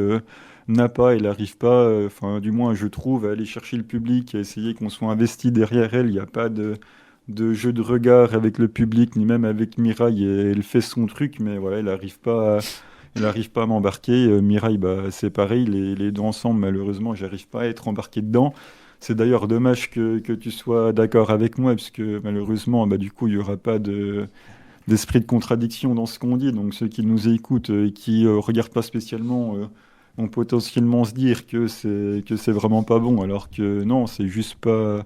n'a pas, elle n'arrive pas, enfin, du moins, je trouve, à aller chercher le public, à essayer qu'on soit investi derrière elle. Il n'y a pas de jeu de regard avec le public, ni même avec Mirai. Elle fait son truc, mais voilà, elle n'arrive pas à m'embarquer. Mirai, bah, c'est pareil, les deux ensemble, malheureusement, j'arrive pas à être embarqué dedans. C'est d'ailleurs dommage que tu sois d'accord avec moi, puisque malheureusement, bah, du coup, il n'y aura pas d'esprit de contradiction dans ce qu'on dit. Donc ceux qui nous écoutent et qui ne regardent pas spécialement vont potentiellement se dire que c'est vraiment pas bon, alors que non, c'est juste pas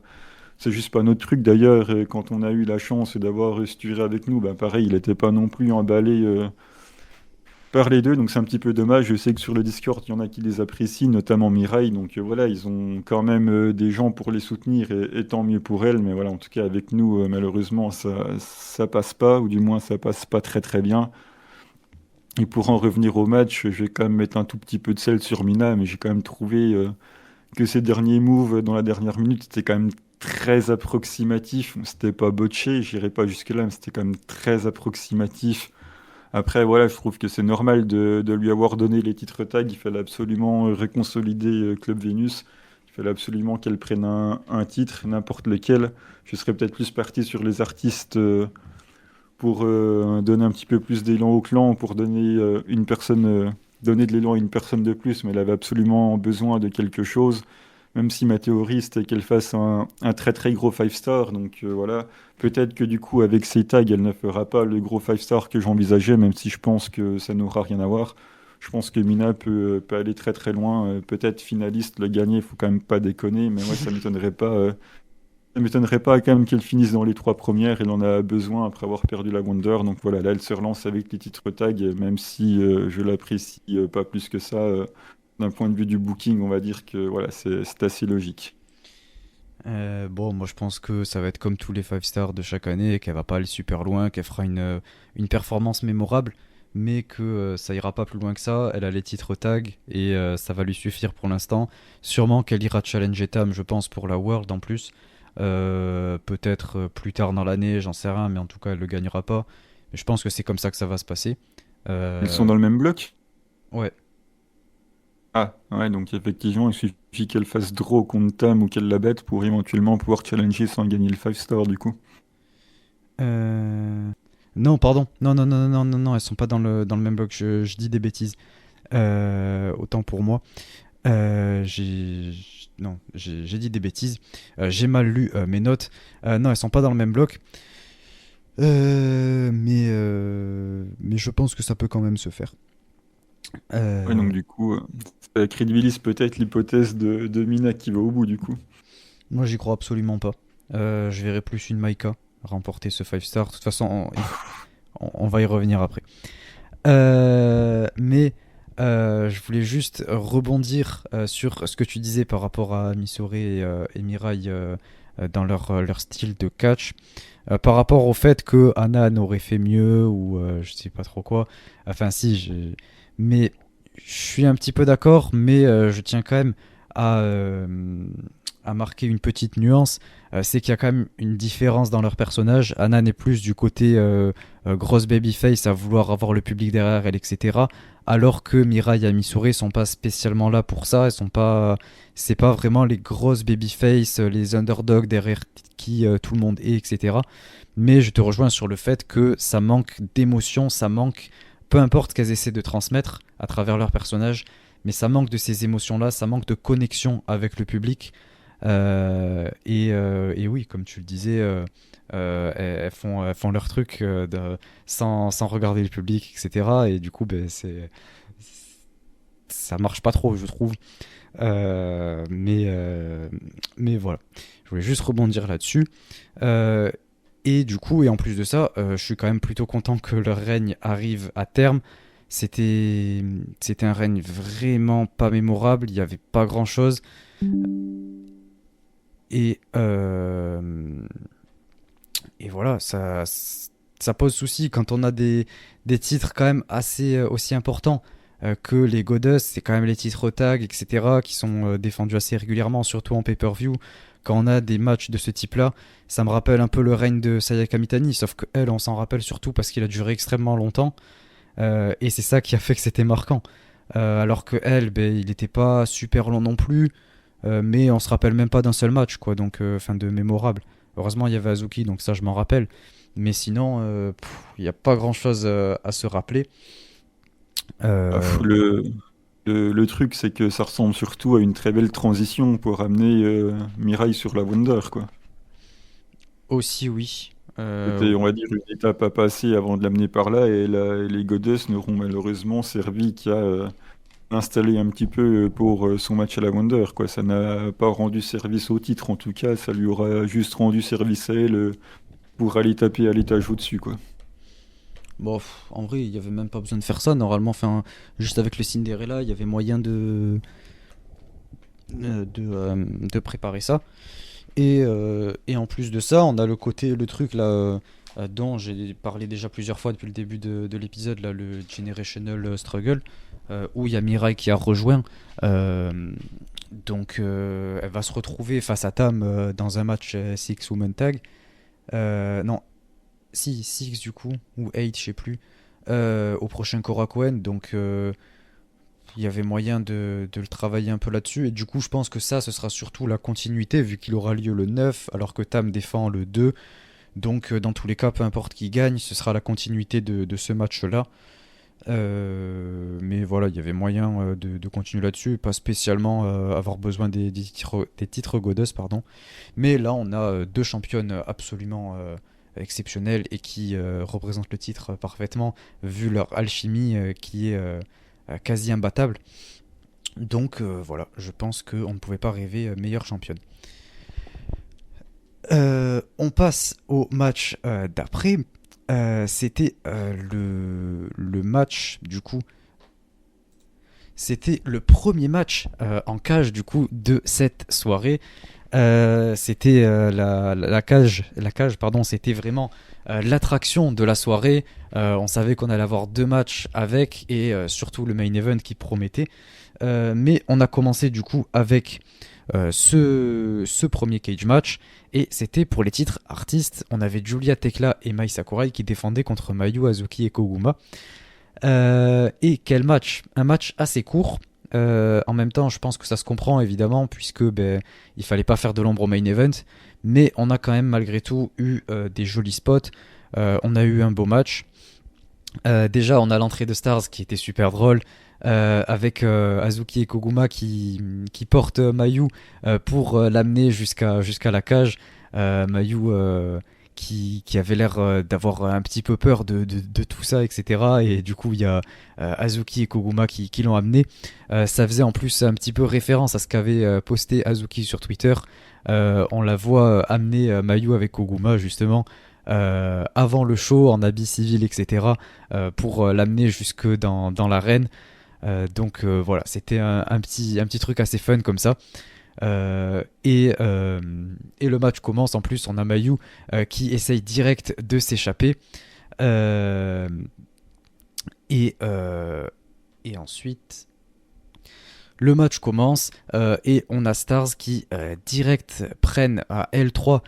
notre truc. D'ailleurs, quand on a eu la chance d'avoir Sturé avec nous, bah, pareil, il n'était pas non plus emballé par les deux, donc c'est un petit peu dommage. Je sais que sur le Discord, il y en a qui les apprécient, notamment Mireille. Donc voilà, ils ont quand même des gens pour les soutenir, et tant mieux pour elle. Mais voilà, en tout cas, avec nous, malheureusement, ça passe pas, ou du moins, ça passe pas très très bien. Et pour en revenir au match, je vais quand même mettre un tout petit peu de sel sur Mina, mais j'ai quand même trouvé que ses derniers moves dans la dernière minute, c'était quand même très approximatif. C'était pas botché, j'irai pas jusque-là, mais c'était quand même très approximatif. Après, voilà, je trouve que c'est normal de lui avoir donné les titres tag. Il fallait absolument réconsolider Club Venus. Il fallait absolument qu'elle prenne un titre, n'importe lequel. Je serais peut-être plus parti sur les artistes pour donner un petit peu plus d'élan au clan, pour donner de l'élan à une personne de plus. Mais elle avait absolument besoin de quelque chose. Même si ma théorie, c'était qu'elle fasse un très très gros 5 star. Donc voilà, peut-être que du coup, avec ses tags, elle ne fera pas le gros 5 star que j'envisageais, même si je pense que ça n'aura rien à voir. Je pense que Mina peut aller très très loin. Peut-être finaliste, le gagner, il faut quand même pas déconner. Mais moi, ça m'étonnerait pas quand même qu'elle finisse dans les trois premières. Elle en a besoin après avoir perdu la Wonder. Donc voilà, là, elle se relance avec les titres tags, même si je l'apprécie pas plus que ça. D'un point de vue du booking, on va dire que voilà, c'est assez logique. Bon, moi je pense que ça va être comme tous les 5 stars de chaque année, qu'elle va pas aller super loin, qu'elle fera une performance mémorable, mais que ça ira pas plus loin que ça. Elle a les titres tag, et ça va lui suffire pour l'instant. Sûrement qu'elle ira challenger Tam, je pense, pour la World en plus. Peut-être plus tard dans l'année, j'en sais rien, mais en tout cas elle le gagnera pas. Mais je pense que c'est comme ça que ça va se passer. Ils sont Euh, dans le même bloc? ouais. Ah, ouais, donc effectivement, il suffit qu'elle fasse draw contre Tam ou qu'elle la bête pour éventuellement pouvoir challenger sans gagner le 5 star du coup. Euh, Non, pardon. Non, non, non, non, non, non, elles sont pas dans le même bloc. Je dis des bêtises. Autant pour moi. Non, j'ai dit des bêtises. J'ai mal lu mes notes. Non, elles sont pas dans le même bloc. Mais je pense que ça peut quand même se faire. Ouais, Euh, donc du coup, ça crédibilise peut-être l'hypothèse de Mina qui va au bout du coup. Moi, j'y crois absolument pas. Je verrais plus une Maika remporter ce 5 star. De toute façon, on va y revenir après. Mais je voulais juste rebondir sur ce que tu disais par rapport à Misore et Mirai dans leur style de catch. Par rapport au fait que Anan aurait fait mieux ou je sais pas trop quoi. Enfin, si, mais je suis un petit peu d'accord, mais je tiens quand même à, euh, à marquer une petite nuance. C'est qu'il y a quand même une différence dans leur personnage. Anan est plus du côté grosse babyface à vouloir avoir le public derrière elle, etc. Alors que Mirai et Misore sont pas spécialement là pour ça. Elles sont pas, c'est pas vraiment les grosses babyface, les underdogs derrière qui tout le monde est, etc. Mais je te rejoins sur le fait que ça manque d'émotion, ça manque, peu importe qu'elles essaient de transmettre à travers leur personnage, mais ça manque de ces émotions-là, ça manque de connexion avec le public. Et oui, comme tu le disais, elles font leur truc sans regarder le public, etc. Et du coup, ben, ça marche pas trop, je trouve. Euh, mais, euh, mais voilà, je voulais juste rebondir là-dessus. Euh, et du coup, et en plus de ça, je suis quand même plutôt content que leur règne arrive à terme. C'était, c'était un règne vraiment pas mémorable, il n'y avait pas grand-chose. Et, euh, et voilà, ça pose souci quand on a des titres quand même assez aussi importants que les Goddess, c'est quand même les titres tag, etc., qui sont défendus assez régulièrement, surtout en pay-per-view. Quand on a des matchs de ce type-là, ça me rappelle un peu le règne de Sayaka Mitani, sauf que elle, on s'en rappelle surtout parce qu'il a duré extrêmement longtemps, et c'est ça qui a fait que c'était marquant. Alors que elle, ben, il n'était pas super long non plus, mais on se rappelle même pas d'un seul match, quoi, donc fin de mémorable. Heureusement, il y avait Azuki, donc ça, je m'en rappelle. Mais sinon, il n'y a pas grand-chose à se rappeler. Ah, Euh, le truc, c'est que ça ressemble surtout à une très belle transition pour amener Mirai sur la Wonder, quoi. Aussi, oui. C'était, on va dire, une étape à passer avant de l'amener par là, et les Goddess n'auront malheureusement servi qu'à installer un petit peu pour son match à la Wonder, quoi. Ça n'a pas rendu service au titre, en tout cas, ça lui aura juste rendu service à elle pour aller taper à l'étage au-dessus, quoi. Bon, en vrai, il n'y avait même pas besoin de faire ça. Normalement, enfin, juste avec le Cinderella, il y avait moyen de préparer ça. Et en plus de ça, on a le côté, le truc là, dont j'ai parlé déjà plusieurs fois depuis le début de l'épisode, là, le Generational Struggle, où il y a Mirai qui a rejoint. Euh, elle va se retrouver face à Tam dans un match Six Woman Tag. Non, si, Six du coup, ou 8, je sais plus, au prochain Korakuen. Donc, il y avait moyen de le travailler un peu là-dessus. Et du coup, je pense que ça, ce sera surtout la continuité, vu qu'il aura lieu le 9, alors que Tam défend le 2. Donc, dans tous les cas, peu importe qui gagne, ce sera la continuité de ce match-là. Mais voilà, il y avait moyen de continuer là-dessus, pas spécialement avoir besoin des titres Goddess, pardon. Mais là, on a deux championnes absolument exceptionnelles et qui représentent le titre parfaitement, vu leur alchimie qui est quasi imbattable. Donc voilà, je pense qu'on ne pouvait pas rêver meilleure championne. On passe au match d'après. C'était le match du coup. C'était le premier match en cage du coup de cette soirée. C'était la cage, pardon, c'était vraiment l'attraction de la soirée. On savait qu'on allait avoir deux matchs avec et surtout le main event qui promettait. Mais on a commencé du coup avec ce premier cage match et c'était pour les titres artistes. On avait Julia Tekla et Mai Sakurai qui défendaient contre Mayu, Azuki et Koguma. Et quel match! Un match assez court. En même temps, je pense que ça se comprend évidemment, puisque ben, il fallait pas faire de l'ombre au main event. Mais on a quand même malgré tout eu des jolis spots. On a eu un beau match. Déjà, on a l'entrée de Stars qui était super drôle. Avec Azuki et Koguma qui portent Mayu pour l'amener jusqu'à la cage. Mayu qui avait l'air d'avoir un petit peu peur de tout ça, etc. Et du coup, il y a Azuki et Koguma qui l'ont amené. Ça faisait en plus un petit peu référence à ce qu'avait posté Azuki sur Twitter. On la voit amener Mayu avec Koguma, justement, avant le show, en habit civil, etc., pour l'amener jusque dans l'arène. Voilà, c'était un petit truc assez fun comme ça. Et le match commence. En plus, on a Mayu qui essaye direct de s'échapper. Euh, et, euh, et ensuite, le match commence et on a Stars qui direct prennent à L3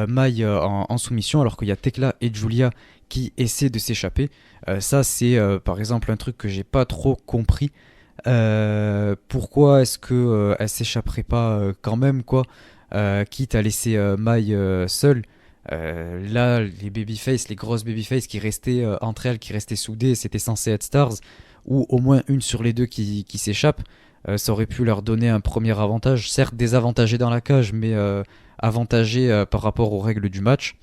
Mai en soumission, alors qu'il y a Tekla et Julia qui essaient de s'échapper. Ça, c'est par exemple un truc que j'ai pas trop compris. Pourquoi est-ce que elle s'échapperait pas quand même, quoi, quitte à laisser Mai seule. Là, les babyface, les grosses babyface qui restaient entre elles, qui restaient soudées, c'était censé être Stars, ou au moins une sur les deux qui s'échappe. Ça aurait pu leur donner un premier avantage, certes désavantagé dans la cage, mais avantagé par rapport aux règles du match.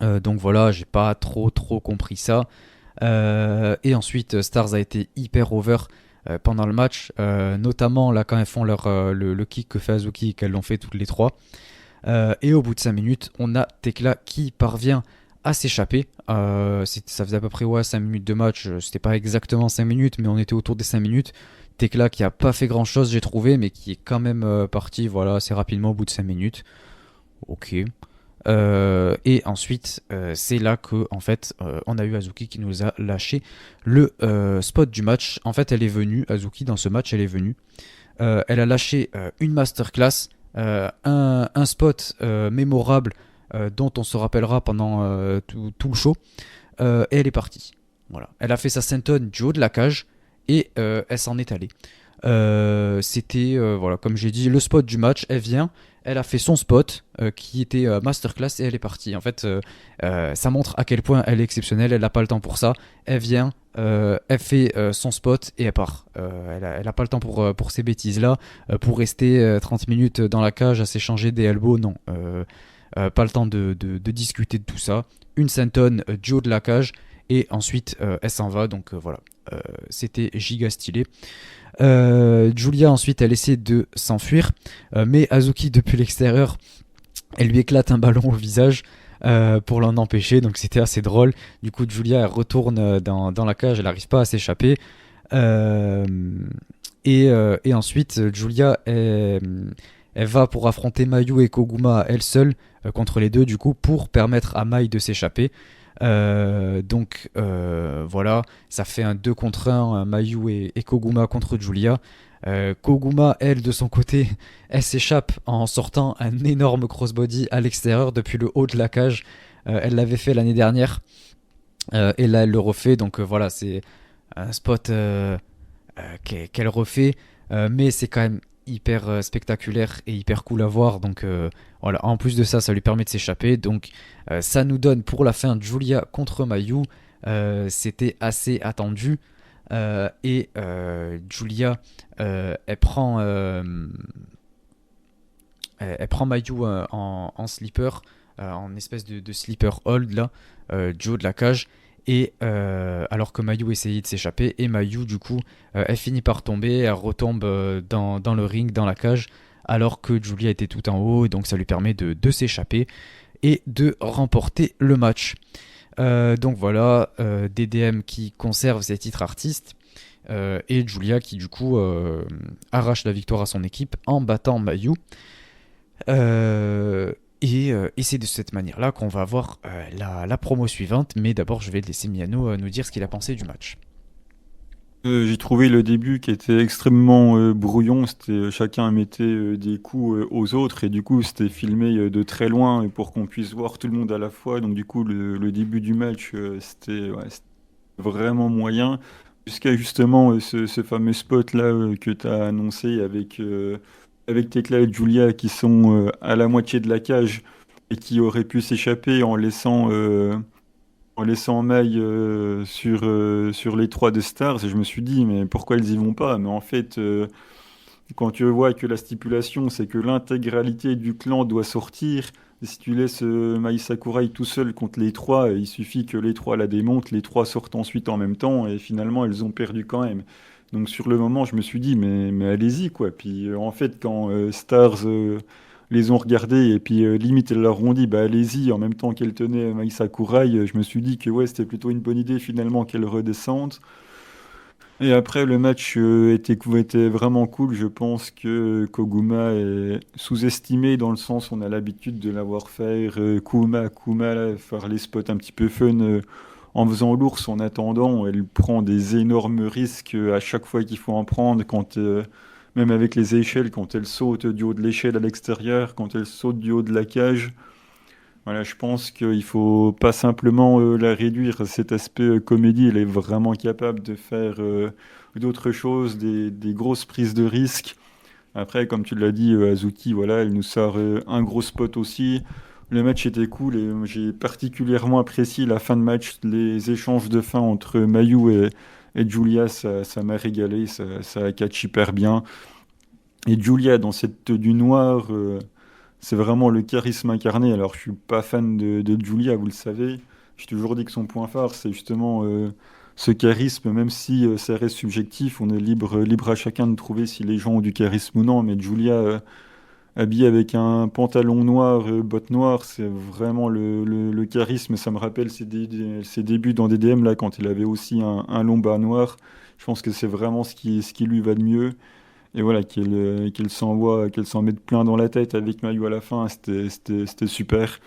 Donc voilà, j'ai pas trop compris ça. Et ensuite, Stars a été hyper over pendant le match, notamment là quand elles font le kick que fait Azuki, qu'elles l'ont fait toutes les trois. Et au bout de 5 minutes, on a Tekla qui parvient à s'échapper. Ça faisait à peu près 5 minutes de match, c'était pas exactement 5 minutes, mais on était autour des 5 minutes. Tekla qui a pas fait grand chose, j'ai trouvé, mais qui est quand même parti, voilà, assez rapidement au bout de 5 minutes. Ok. Et ensuite, c'est là que en fait, on a eu Azuki qui nous a lâché le spot du match. En fait, elle est venue, Azuki, dans ce match, elle est venue. Elle a lâché une masterclass, un spot mémorable dont on se rappellera pendant tout le show. Et elle est partie. Voilà. Elle a fait sa senton du haut de la cage et elle s'en est allée. C'était, voilà, comme j'ai dit, le spot du match. Elle vient, elle a fait son spot qui était masterclass et elle est partie. En fait, ça montre à quel point elle est exceptionnelle. Elle n'a pas le temps pour ça. Elle vient, elle fait son spot et elle part. Elle a pas le temps pour ces bêtises-là. Pour rester 30 minutes dans la cage à s'échanger des elbows, non. Pas le temps de discuter de tout ça. Une senton du haut de la cage et ensuite elle s'en va. Donc voilà, c'était giga stylé. Julia ensuite elle essaie de s'enfuir, mais Azuki depuis l'extérieur elle lui éclate un ballon au visage pour l'en empêcher, donc c'était assez drôle. Du coup Julia elle retourne dans la cage, elle n'arrive pas à s'échapper. Euh, et ensuite Julia elle va pour affronter Mayu et Koguma elle seule contre les deux, du coup, pour permettre à Mai de s'échapper. Voilà, ça fait un 2 contre 1, Mayu et Koguma contre Julia. Koguma, elle, de son côté, elle s'échappe en sortant un énorme crossbody à l'extérieur depuis le haut de la cage. Elle l'avait fait l'année dernière. Et là, elle le refait. Donc voilà, c'est un spot qu'elle refait. Mais c'est quand même hyper spectaculaire et hyper cool à voir. Donc voilà, en plus de ça, ça lui permet de s'échapper. Donc ça nous donne pour la fin Julia contre Mayu. C'était assez attendu. Julia, elle prend Mayu en slipper, en espèce de slipper hold là, du haut de la cage. Et alors que Mayu essayait de s'échapper, et Mayu du coup, elle finit par tomber, elle retombe dans le ring, dans la cage, alors que Julia était tout en haut, et donc ça lui permet de s'échapper et de remporter le match. Donc voilà, DDM qui conserve ses titres artistes, et Julia qui du coup arrache la victoire à son équipe en battant Mayu. Et c'est de cette manière-là qu'on va avoir la promo suivante. Mais d'abord, je vais laisser Miano nous dire ce qu'il a pensé du match. J'ai trouvé le début qui était extrêmement brouillon. C'était chacun mettait des coups aux autres et du coup c'était filmé de très loin et pour qu'on puisse voir tout le monde à la fois. Donc du coup le début du match c'était vraiment moyen jusqu'à justement ce fameux spot là que tu as annoncé avec Tekla et Julia qui sont à la moitié de la cage et qui auraient pu s'échapper en laissant Maille sur les trois de Stars, et je me suis dit, mais pourquoi ils y vont pas? Mais en fait, quand tu vois que la stipulation, c'est que l'intégralité du clan doit sortir, et si tu laisses Mai Sakurai tout seul contre les trois, il suffit que les trois la démontent, les trois sortent ensuite en même temps, et finalement, elles ont perdu quand même. Donc sur le moment, je me suis dit, mais allez-y, quoi. Puis en fait, quand Stars les ont regardés, et puis limite, elles leur ont dit, bah allez-y, en même temps qu'elles tenaient Mai Sakurai, je me suis dit que ouais, c'était plutôt une bonne idée finalement qu'elles redescendent. Et après, le match était vraiment cool. Je pense que Koguma est sous-estimé dans le sens où on a l'habitude de l'avoir faire Kuma, là, faire les spots un petit peu fun en faisant l'ours. En attendant, elle prend des énormes risques à chaque fois qu'il faut en prendre, même avec les échelles, quand elle saute du haut de l'échelle à l'extérieur, quand elle saute du haut de la cage. Voilà, je pense qu'il faut pas simplement la réduire. Cet aspect comédie, elle est vraiment capable de faire d'autres choses, des grosses prises de risques. Après, comme tu l'as dit, Azuki, voilà, elle nous sort un gros spot aussi. Le match était cool et j'ai particulièrement apprécié la fin de match, les échanges de fin entre Mayu et Julia, ça m'a régalé, ça catch hyper bien. Et Julia, dans cette tenue noire, c'est vraiment le charisme incarné. Alors, je suis pas fan de Julia, vous le savez. J'ai toujours dit que son point phare, c'est justement ce charisme, même si ça reste subjectif. On est libre à chacun de trouver si les gens ont du charisme ou non. Mais Julia, habillée avec un pantalon noir, bottes noires, c'est vraiment le charisme. Ça me rappelle ses débuts dans DDM, là, quand il avait aussi un long bas noir. Je pense que c'est vraiment ce qui lui va de mieux. Et voilà, qu'elle s'en mette plein dans la tête avec Mayu à la fin, c'était super.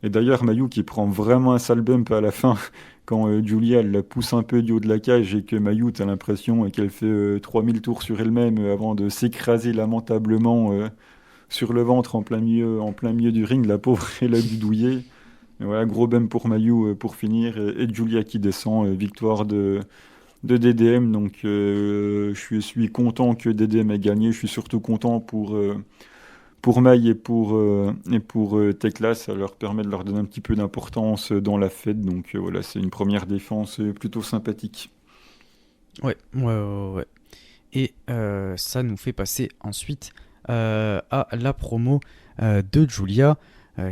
Et d'ailleurs, Mayu qui prend vraiment un sale bump à la fin, quand Julia elle la pousse un peu du haut de la cage et que Mayu, t'as l'impression qu'elle fait 3000 tours sur elle-même avant de s'écraser lamentablement sur le ventre en plein milieu du ring. La pauvre, elle a dû douiller. Et voilà, gros bump pour Mayu pour finir. Et Julia qui descend, victoire de DDM. Donc, je suis content que DDM ait gagné. Je suis surtout content pour Mai et pour Tekla. Ça leur permet de leur donner un petit peu d'importance dans la fête. Donc, voilà, c'est une première défense plutôt sympathique. Ouais. Et ça nous fait passer ensuite à la promo de Julia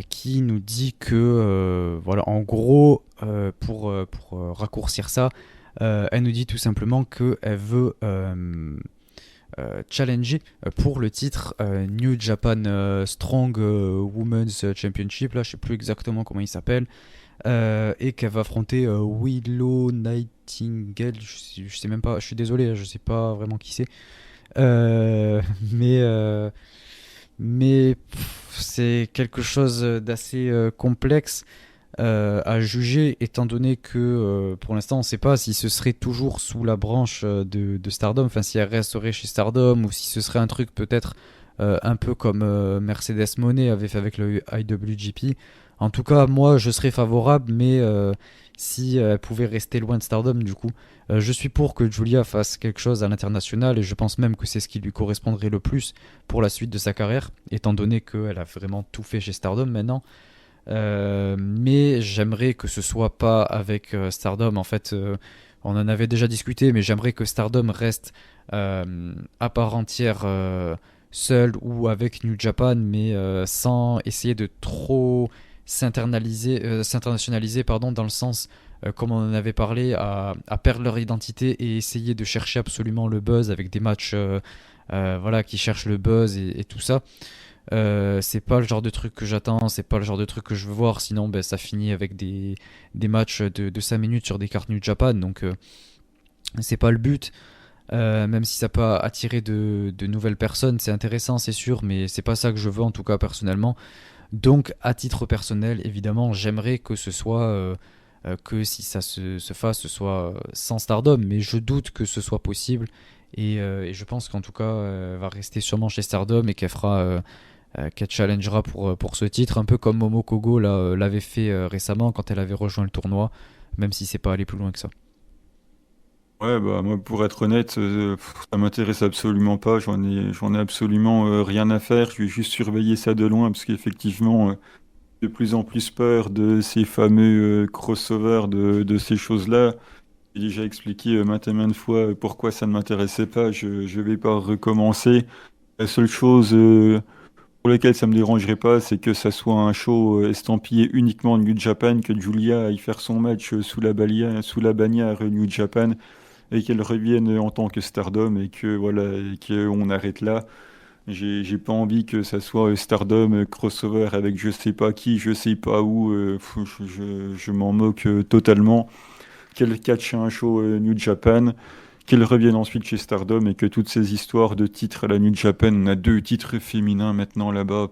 qui nous dit que, voilà, en gros, pour raccourcir ça, elle nous dit tout simplement qu'elle veut challenger pour le titre New Japan Strong Women's Championship, là je sais plus exactement comment il s'appelle, et qu'elle va affronter Willow Nightingale, je sais même pas, je suis désolé, je sais pas vraiment qui c'est, euh, mais euh, c'est quelque chose d'assez complexe à juger, étant donné que pour l'instant on ne sait pas si ce serait toujours sous la branche de Stardom, enfin si elle resterait chez Stardom ou si ce serait un truc peut-être un peu comme Mercedes Moné avait fait avec le IWGP. En tout cas, moi je serais favorable, mais si elle pouvait rester loin de Stardom, du coup, je suis pour que Julia fasse quelque chose à l'international et je pense même que c'est ce qui lui correspondrait le plus pour la suite de sa carrière, étant donné qu'elle a vraiment tout fait chez Stardom maintenant. Mais j'aimerais que ce soit pas avec Stardom. En fait, on en avait déjà discuté, mais j'aimerais que Stardom reste à part entière, seul ou avec New Japan, mais sans essayer de trop s'internationaliser, pardon, dans le sens, comme on en avait parlé, à perdre leur identité et essayer de chercher absolument le buzz avec des matchs, voilà, qui cherchent le buzz et tout ça. C'est pas le genre de truc que j'attends, c'est pas le genre de truc que je veux voir, sinon ben, ça finit avec des matchs de 5 minutes sur des cartes New Japan, donc c'est pas le but. Même si ça peut attirer de nouvelles personnes, c'est intéressant, c'est sûr, mais c'est pas ça que je veux en tout cas personnellement. Donc à titre personnel, évidemment, j'aimerais que ce soit que si ça se fasse, ce soit sans Stardom, mais je doute que ce soit possible. Et je pense qu'en tout cas, elle va rester sûrement chez Stardom et qu'elle challengera pour ce titre, un peu comme Momo Kogo l'avait fait récemment quand elle avait rejoint le tournoi, même si c'est pas allé plus loin que ça. Ouais, bah moi pour être honnête, ça m'intéresse absolument pas. J'en ai absolument rien à faire. Je vais juste surveiller ça de loin parce qu'effectivement, de plus en plus peur de ces fameux crossovers, de ces choses-là. J'ai déjà expliqué maintes et maintes fois pourquoi ça ne m'intéressait pas. Je ne vais pas recommencer. La seule chose pour laquelle ça me dérangerait pas, c'est que ça soit un show estampillé uniquement New Japan, que Julia aille faire son match sous la bannière New Japan et qu'elle revienne en tant que Stardom et que voilà et qu'on arrête là. J'ai pas envie que ça soit Stardom crossover avec je sais pas qui, je sais pas où. Je m'en moque totalement. Qu'elle catch un show New Japan, qu'elle revienne ensuite chez Stardom et que toutes ces histoires de titres à la New Japan, on a 2 titres féminins maintenant là-bas.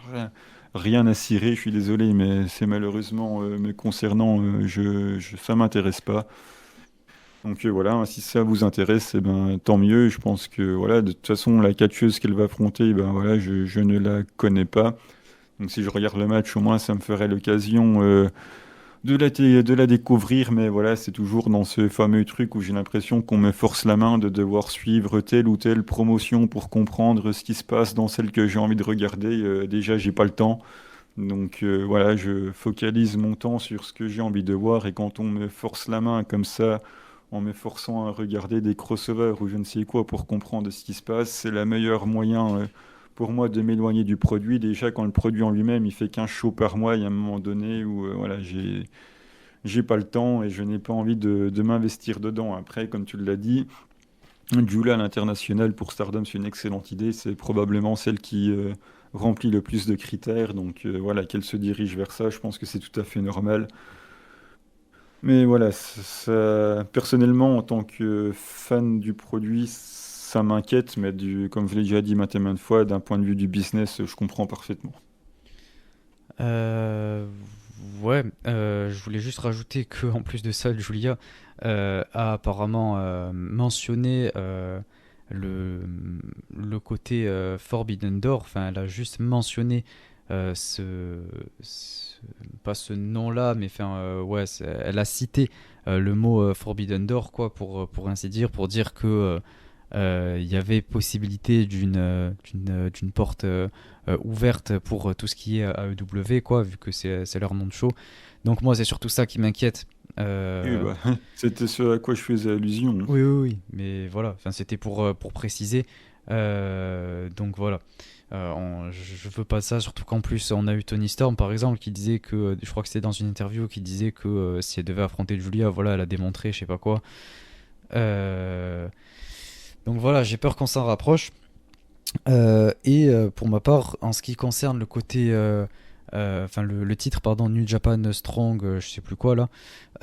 Voilà, rien à cirer, je suis désolé, mais c'est malheureusement me concernant, ça m'intéresse pas. Donc voilà, hein, si ça vous intéresse, eh ben, tant mieux. Je pense que voilà, de toute façon, la catcheuse qu'elle va affronter, ben, voilà, je ne la connais pas. Donc si je regarde le match, au moins, ça me ferait l'occasion de la découvrir. Mais voilà, c'est toujours dans ce fameux truc où j'ai l'impression qu'on me force la main de devoir suivre telle ou telle promotion pour comprendre ce qui se passe dans celle que j'ai envie de regarder. Déjà, j'ai pas le temps. Donc voilà, je focalise mon temps sur ce que j'ai envie de voir et quand on me force la main comme ça, en me forçant à regarder des crossovers ou je ne sais quoi pour comprendre ce qui se passe, c'est le meilleur moyen pour moi de m'éloigner du produit. Déjà quand le produit en lui-même, il fait qu'un show par mois, il y a un moment donné où voilà, j'ai pas le temps et je n'ai pas envie de m'investir dedans. Après, comme tu l'as dit, Julia à l'international pour Stardom, c'est une excellente idée. C'est probablement celle qui remplit le plus de critères. Donc voilà, qu'elle se dirige vers ça, je pense que c'est tout à fait normal. Mais voilà, personnellement, en tant que fan du produit, ça m'inquiète. Mais comme je l'ai déjà dit maintes et maintes fois, d'un point de vue du business, je comprends parfaitement. Euh, ouais, je voulais juste rajouter que en plus de ça, Julia a apparemment mentionné le, le côté Forbidden Door. Enfin, elle a juste mentionné euh, ce, ce- pas ce nom-là, mais enfin, ouais, elle a cité le mot Forbidden Door, quoi, pour ainsi dire, pour dire que il y avait possibilité d'une porte ouverte pour tout ce qui est AEW, quoi, vu que c'est leur nom de show. Donc moi, c'est surtout ça qui m'inquiète. Oui, bah, c'était ce à quoi je faisais allusion, hein. Oui, oui, oui, mais voilà, enfin, c'était pour préciser. Donc voilà. Je veux pas ça, surtout qu'en plus on a eu Tony Storm par exemple qui disait que, je crois que c'était dans une interview, qui disait que si elle devait affronter Julia, voilà, elle a démontré, je sais pas quoi. Euh, donc voilà, j'ai peur qu'on s'en rapproche. Pour ma part, en ce qui concerne le côté, enfin le titre, pardon, New Japan Strong, je sais plus quoi là,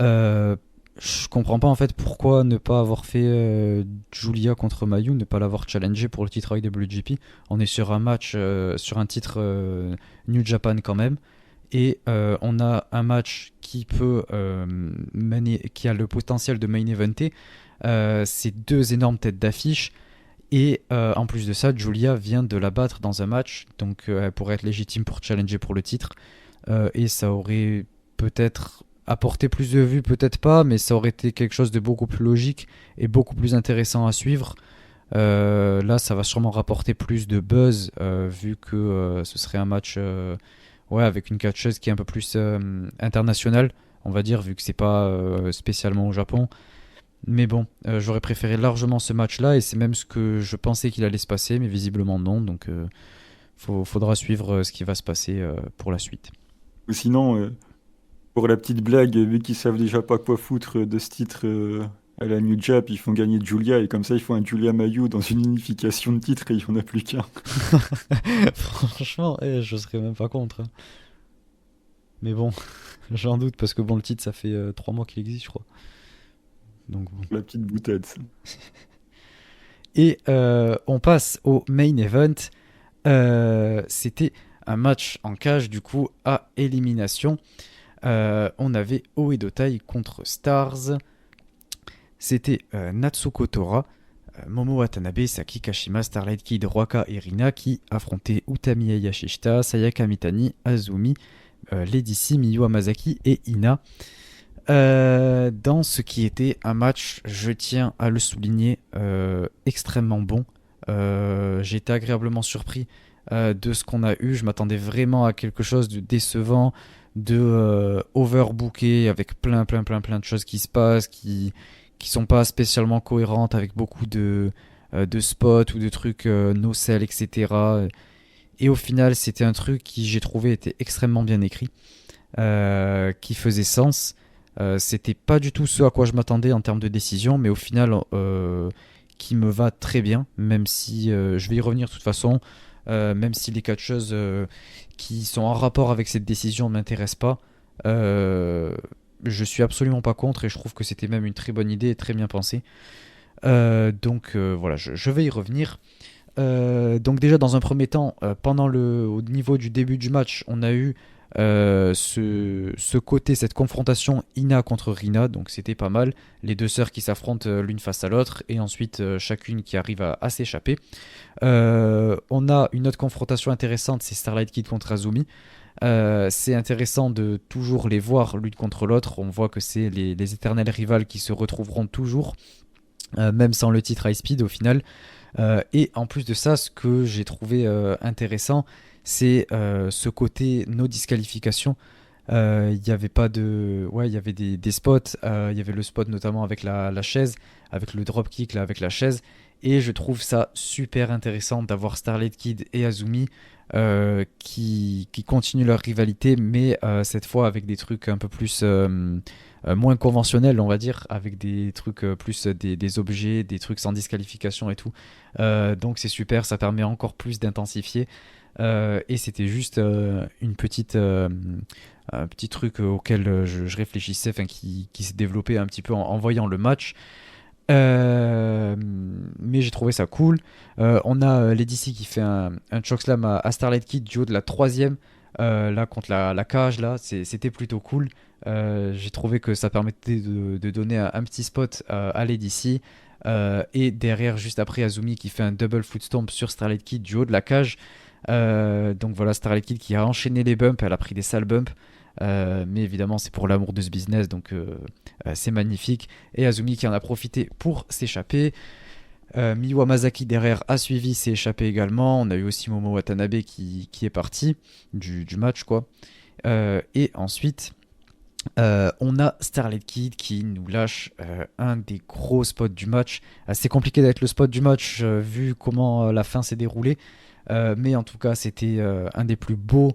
euh, je comprends pas en fait pourquoi ne pas avoir fait Julia contre Mayu, ne pas l'avoir challengé pour le titre IWGP. On est sur un match, sur un titre New Japan quand même, et on a un match qui peut, qui a le potentiel de main eventer. Ces deux énormes têtes d'affiche. Et en plus de ça, Julia vient de la battre dans un match, donc elle pourrait être légitime pour challenger pour le titre. Et ça aurait peut-être apporté plus de vues, peut-être pas, mais ça aurait été quelque chose de beaucoup plus logique et beaucoup plus intéressant à suivre. Là, ça va sûrement rapporter plus de buzz, vu que ce serait un match ouais, avec une catcheuse qui est un peu plus internationale, on va dire, vu que c'est pas spécialement au Japon. Mais bon, j'aurais préféré largement ce match-là et c'est même ce que je pensais qu'il allait se passer, mais visiblement non. Donc, faudra suivre ce qui va se passer pour la suite. Ou sinon, pour la petite blague, vu qu'ils savent déjà pas quoi foutre de ce titre à la New Jap, ils font gagner Julia et comme ça ils font un Julia Mayu dans une unification de titres et il n'y en a plus qu'un. Franchement, je serais même pas contre, hein. Mais bon, j'en doute parce que bon, le titre, ça fait 3 mois qu'il existe, je crois. Donc bon. La petite boutade, ça. Et on passe au main event. C'était un match en cage, du coup, à élimination. On avait Oedo Tai contre Stars. C'était Natsuko Tora, Momo Watanabe, Saki Kashima, Starlight Kid, Ruaka et Rina qui affrontaient Utami Hayashishita, Sayaka Mitani, Azumi, Lady C, Miyu Hamasaki et Ina. Dans ce qui était un match, je tiens à le souligner, extrêmement bon. J'ai été agréablement surpris de ce qu'on a eu. Je m'attendais vraiment à quelque chose de décevant. overbooké avec plein de choses qui se passent, qui sont pas spécialement cohérentes, avec beaucoup de spots ou de trucs no-sell, etc. Et au final, c'était un truc qui, j'ai trouvé, était extrêmement bien écrit, qui faisait sens. C'était pas du tout ce à quoi je m'attendais en termes de décision, mais au final, qui me va très bien, même si je vais y revenir de toute façon, même si les catcheuses qui sont en rapport avec cette décision ne m'intéressent pas. Je suis absolument pas contre et je trouve que c'était même une très bonne idée et très bien pensé. Donc voilà, je vais y revenir. Donc déjà dans un premier temps, au niveau du début du match, on a eu ce côté, cette confrontation Ina contre Rina, donc c'était pas mal. Les deux sœurs qui s'affrontent l'une face à l'autre et ensuite chacune qui arrive à s'échapper. On a une autre confrontation intéressante, c'est Starlight Kid contre Azumi. C'est intéressant de toujours les voir l'une contre l'autre. On voit que c'est les éternelles rivales qui se retrouveront toujours, même sans le titre High Speed au final. Et en plus de ça, ce que j'ai trouvé intéressant, c'est ce côté no disqualification. Il y avait pas de, ouais, il y avait des spots. Il y avait le spot notamment avec la chaise, avec le dropkick là, avec la chaise. Et je trouve ça super intéressant d'avoir Starlight Kid et Azumi qui continuent leur rivalité, mais cette fois avec des trucs un peu plus moins conventionnels, on va dire, avec des trucs plus des objets, des trucs sans disqualification et tout. Donc c'est super, ça permet encore plus d'intensifier. Et c'était juste un petit truc auquel je réfléchissais, enfin qui s'est développé un petit peu en voyant le match. Mais j'ai trouvé ça cool. On a Lady C qui fait un chokeslam à Starlight Kid du haut de la troisième, là contre la cage là, c'était plutôt cool. J'ai trouvé que ça permettait de donner un petit spot à Lady C. Et derrière, juste après, Azumi qui fait un double foot stomp sur Starlight Kid du haut de la cage. Donc voilà, Starlight Kid qui a enchaîné les bumps, elle a pris des sales bumps. Mais évidemment c'est pour l'amour de ce business, donc c'est magnifique. Et Azumi qui en a profité pour s'échapper. Miwa Masaki derrière a suivi, s'est échappé également. On a eu aussi Momo Watanabe qui est parti du match quoi. Et ensuite on a Starlight Kid qui nous lâche un des gros spots du match. C'est compliqué d'être le spot du match vu comment la fin s'est déroulée, mais en tout cas c'était un des plus beaux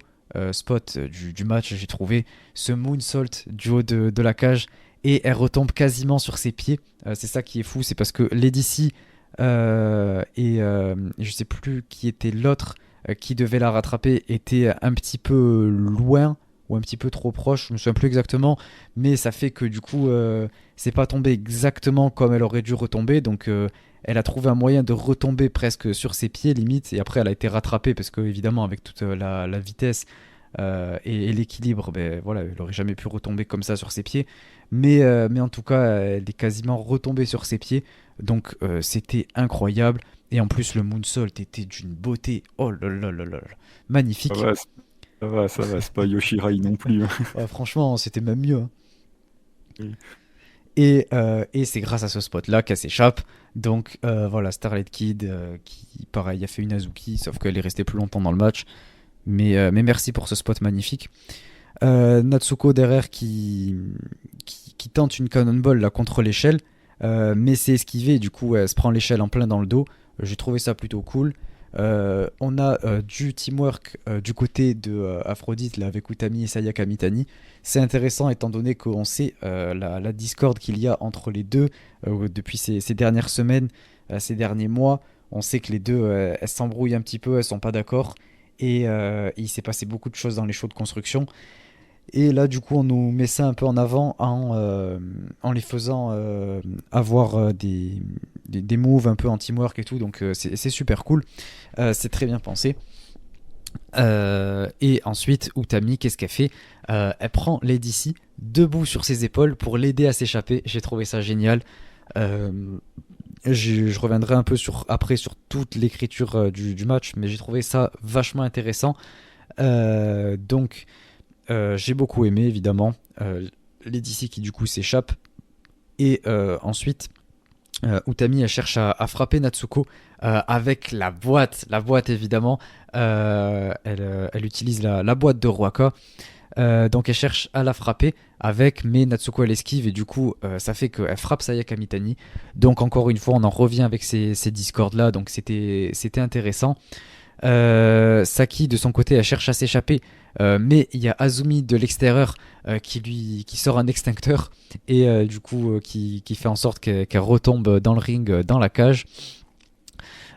spot du match, j'ai trouvé. Ce moonsault du haut de la cage et elle retombe quasiment sur ses pieds. C'est ça qui est fou, c'est parce que Lady C et je sais plus qui était l'autre qui devait la rattraper était un petit peu loin ou un petit peu trop proche, je me souviens plus exactement, mais ça fait que du coup c'est pas tombé exactement comme elle aurait dû retomber, donc elle a trouvé un moyen de retomber presque sur ses pieds limite, et après elle a été rattrapée parce que évidemment avec toute la vitesse et l'équilibre, ben voilà, elle aurait jamais pu retomber comme ça sur ses pieds, mais en tout cas elle est quasiment retombée sur ses pieds, donc c'était incroyable. Et en plus le moonsault était d'une beauté, oh là là là là là, Ça magnifique. va, ça va, c'est pas Yoshirai non plus, hein. Ouais, franchement c'était même mieux, hein. Oui. Et c'est grâce à ce spot-là qu'elle s'échappe. Donc voilà, Starlight Kid qui, pareil, a fait une Azuki, sauf qu'elle est restée plus longtemps dans le match. Mais merci pour ce spot magnifique. Natsuko derrière qui tente une cannonball là, contre l'échelle, mais c'est esquivé, du coup elle se prend l'échelle en plein dans le dos. J'ai trouvé ça plutôt cool. On a du teamwork du côté de Aphrodite là, avec Utami et Sayaka Mitani. C'est intéressant étant donné qu'on sait la discorde qu'il y a entre les deux depuis ces dernières semaines, ces derniers mois. On sait que les deux elles s'embrouillent un petit peu, elles sont pas d'accord. Et il s'est passé beaucoup de choses dans les shows de construction. Et là, du coup, on nous met ça un peu en avant en les faisant avoir des moves un peu en teamwork et tout. Donc, c'est super cool. C'est très bien pensé. Et ensuite, Utami, qu'est-ce qu'elle fait? Elle prend Lady C debout sur ses épaules pour l'aider à s'échapper. J'ai trouvé ça génial. Euh, je reviendrai un peu après sur toute l'écriture du match, mais j'ai trouvé ça vachement intéressant. Donc, j'ai beaucoup aimé, évidemment. Lady C qui, du coup, s'échappe. Et ensuite, Utami, elle cherche à frapper Natsuko avec la boîte évidemment. Elle utilise la boîte de Ruaka. Donc elle cherche à la frapper avec, mais Natsuko elle esquive et du coup ça fait qu'elle frappe Sayaka Mitani. Donc encore une fois on en revient avec ces discords là, donc c'était intéressant. Saki de son côté elle cherche à s'échapper, mais il y a Azumi de l'extérieur qui sort un extincteur et du coup qui fait en sorte qu'elle retombe dans le ring, dans la cage.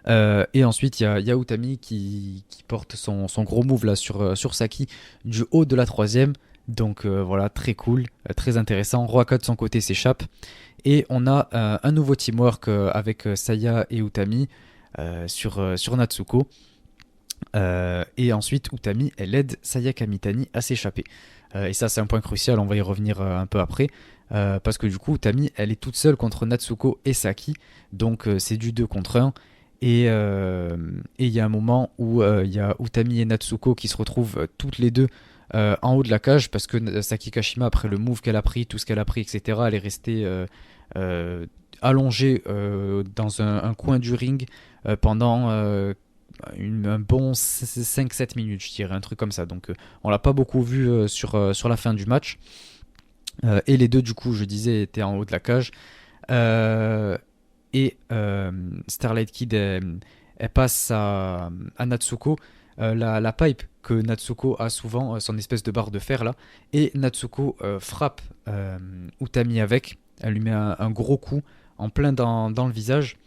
Et ensuite, il y a Utami qui porte son gros move là sur Saki du haut de la troisième. Donc voilà, très cool, très intéressant. Roaka de son côté s'échappe. Et on a un nouveau teamwork avec Saya et Utami sur Natsuko. Et ensuite, Utami, elle aide Sayaka Mitani à s'échapper. Et ça, c'est un point crucial, on va y revenir un peu après. Parce que du coup, Utami, elle est toute seule contre Natsuko et Saki. Donc c'est du 2 contre 1. Et il y a un moment où il y a Utami et Natsuko qui se retrouvent toutes les deux en haut de la cage parce que Saki Kashima, après le move qu'elle a pris, tout ce qu'elle a pris, etc., elle est restée allongée dans un coin du ring pendant un bon 5-7 minutes, je dirais, un truc comme ça. Donc on l'a pas beaucoup vu sur la fin du match. Et les deux, du coup, je disais, étaient en haut de la cage. Et Starlight Kid elle passe à Natsuko la pipe que Natsuko a souvent, son espèce de barre de fer là, et Natsuko frappe Utami avec, elle lui met un gros coup en plein dans le visage.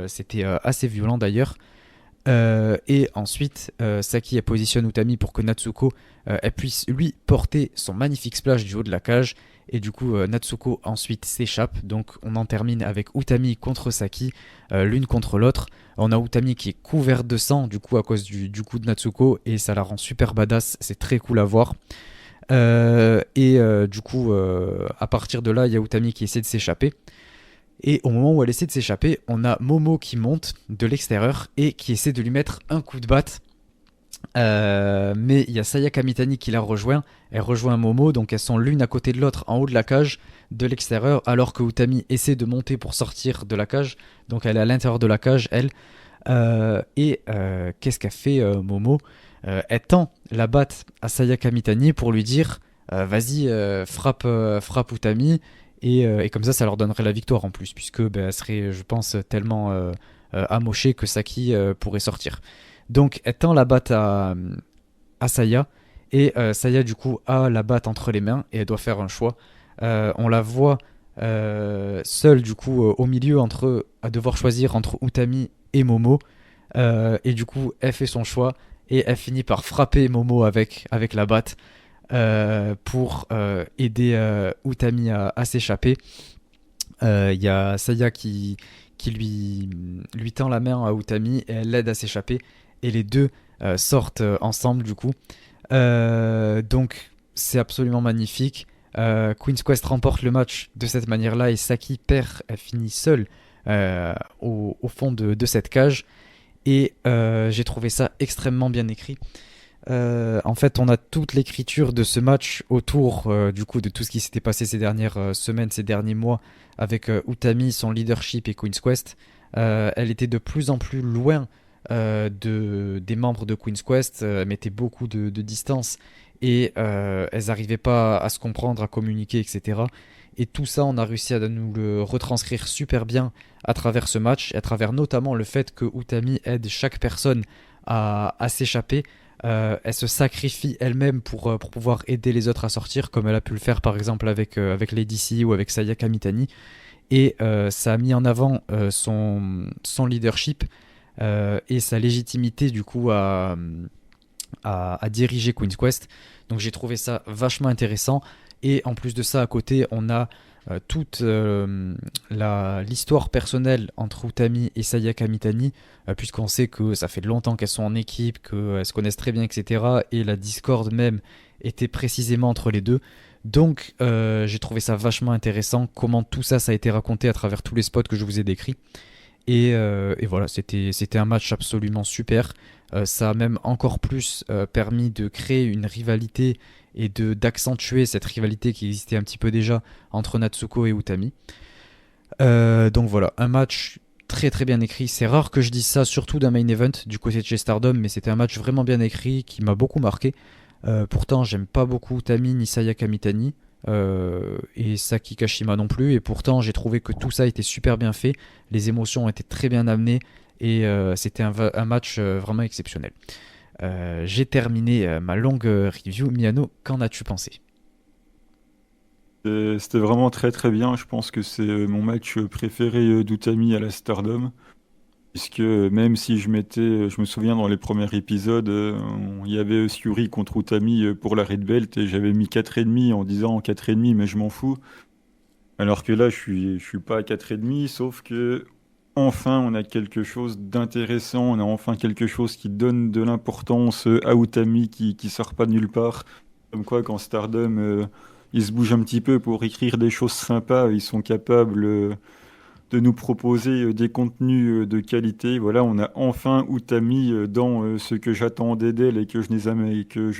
C'était assez violent d'ailleurs. Et ensuite, Saki elle positionne Utami pour que Natsuko elle puisse lui porter son magnifique splash du haut de la cage. Et du coup, Natsuko ensuite s'échappe. Donc on en termine avec Utami contre Saki, l'une contre l'autre. On a Utami qui est couverte de sang du coup à cause du coup de Natsuko. Et ça la rend super badass, c'est très cool à voir. Du coup, à partir de là, il y a Utami qui essaie de s'échapper. Et au moment où elle essaie de s'échapper, on a Momo qui monte de l'extérieur et qui essaie de lui mettre un coup de batte. Mais il y a Sayaka Mitani qui la rejoint. Elle rejoint Momo, donc elles sont l'une à côté de l'autre en haut de la cage de l'extérieur, alors que Utami essaie de monter pour sortir de la cage. Donc elle est à l'intérieur de la cage, elle. Qu'est-ce qu'a fait Momo? Elle tend la batte à Sayaka Mitani pour lui dire vas-y, frappe Utami. Et comme ça leur donnerait la victoire en plus, puisque elle serait, je pense, tellement amochée que Saki pourrait sortir. Donc elle tend la batte à Saya, et Saya du coup a la batte entre les mains, et elle doit faire un choix. On la voit seule du coup au milieu à devoir choisir entre Utami et Momo. Et du coup elle fait son choix, et elle finit par frapper Momo avec la batte. Pour aider Utami à s'échapper. Il y a Saya qui lui tend la main à Utami et elle l'aide à s'échapper. Et les deux sortent ensemble du coup. Donc c'est absolument magnifique. Queen's Quest remporte le match de cette manière-là et Saki perd, elle finit seule au fond de cette cage. Et j'ai trouvé ça extrêmement bien écrit. En fait, on a toute l'écriture de ce match autour du coup de tout ce qui s'était passé ces dernières semaines, ces derniers mois avec Utami, son leadership et Queen's Quest. Elle était de plus en plus loin des membres de Queen's Quest. Elle mettait beaucoup de distance et elles n'arrivaient pas à se comprendre, à communiquer, etc. Et tout ça, on a réussi à nous le retranscrire super bien à travers ce match, et à travers notamment le fait que Utami aide chaque personne à s'échapper. Elle se sacrifie elle-même pour pouvoir aider les autres à sortir, comme elle a pu le faire par exemple avec Lady C ou avec Sayaka Mitani. Et ça a mis en avant son leadership et sa légitimité du coup à diriger Queen's Quest. Donc j'ai trouvé ça vachement intéressant. Et en plus de ça, à côté, on a toute l'histoire personnelle entre Utami et Sayaka Mitani, puisqu'on sait que ça fait longtemps qu'elles sont en équipe, qu'elles se connaissent très bien, etc. Et la discorde même était précisément entre les deux. Donc j'ai trouvé ça vachement intéressant, comment tout ça a été raconté à travers tous les spots que je vous ai décrits. Et voilà, c'était un match absolument super. Ça a même encore plus permis de créer une rivalité et d'accentuer cette rivalité qui existait un petit peu déjà entre Natsuko et Utami. Donc voilà, un match très très bien écrit. C'est rare que je dise ça, surtout d'un main event du côté de chez Stardom, mais c'était un match vraiment bien écrit qui m'a beaucoup marqué. Pourtant, j'aime pas beaucoup Utami ni Sayaka Mitani. Et Saki Kashima non plus. Et pourtant, j'ai trouvé que tout ça était super bien fait. Les émotions ont été très bien amenées. Et c'était un match vraiment exceptionnel. J'ai terminé ma longue review. Miano, qu'en as-tu pensé? C'était vraiment très très bien. Je pense que c'est mon match préféré d'Utami à la Stardom. Puisque même si je me souviens dans les premiers épisodes, il y avait Syuri contre Utami pour la Red Belt et j'avais mis 4,5 en disant 4,5 mais je m'en fous. Alors que là je suis pas à 4,5 sauf que enfin on a quelque chose d'intéressant, on a enfin quelque chose qui donne de l'importance à Utami qui sort pas de nulle part. Comme quoi quand Stardom ils se bougent un petit peu pour écrire des choses sympas, ils sont capables de nous proposer des contenus de qualité. Voilà, on a enfin Utami dans ce que j'attendais d'elle et que je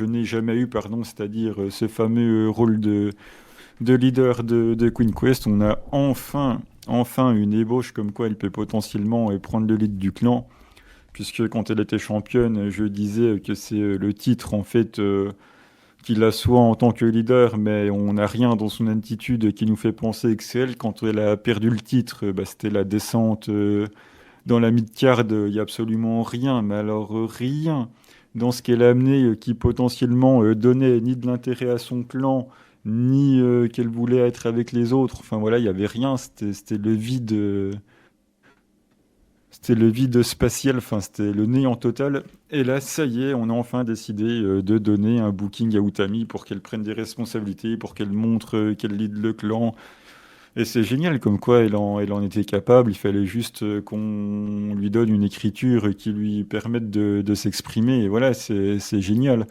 n'ai jamais eu, pardon, c'est-à-dire ce fameux rôle de leader de Queen Quest. On a enfin une ébauche comme quoi elle peut potentiellement prendre le lead du clan. Puisque quand elle était championne, je disais que c'est le titre en fait qu'il assoit en tant que leader, mais on n'a rien dans son attitude qui nous fait penser que c'est elle. Quand elle a perdu le titre, bah, c'était la descente dans la mid-card, il n'y a absolument rien, mais alors rien dans ce qu'elle a amené qui potentiellement donnait ni de l'intérêt à son clan, ni qu'elle voulait être avec les autres. Enfin voilà, il n'y avait rien, c'était le vide. C'était le vide spatial, enfin c'était le néant total. Et là, ça y est, on a enfin décidé de donner un booking à Utami pour qu'elle prenne des responsabilités, pour qu'elle montre qu'elle lead le clan. Et c'est génial, comme quoi elle en était capable. Il fallait juste qu'on lui donne une écriture qui lui permette de s'exprimer. Et voilà, c'est génial.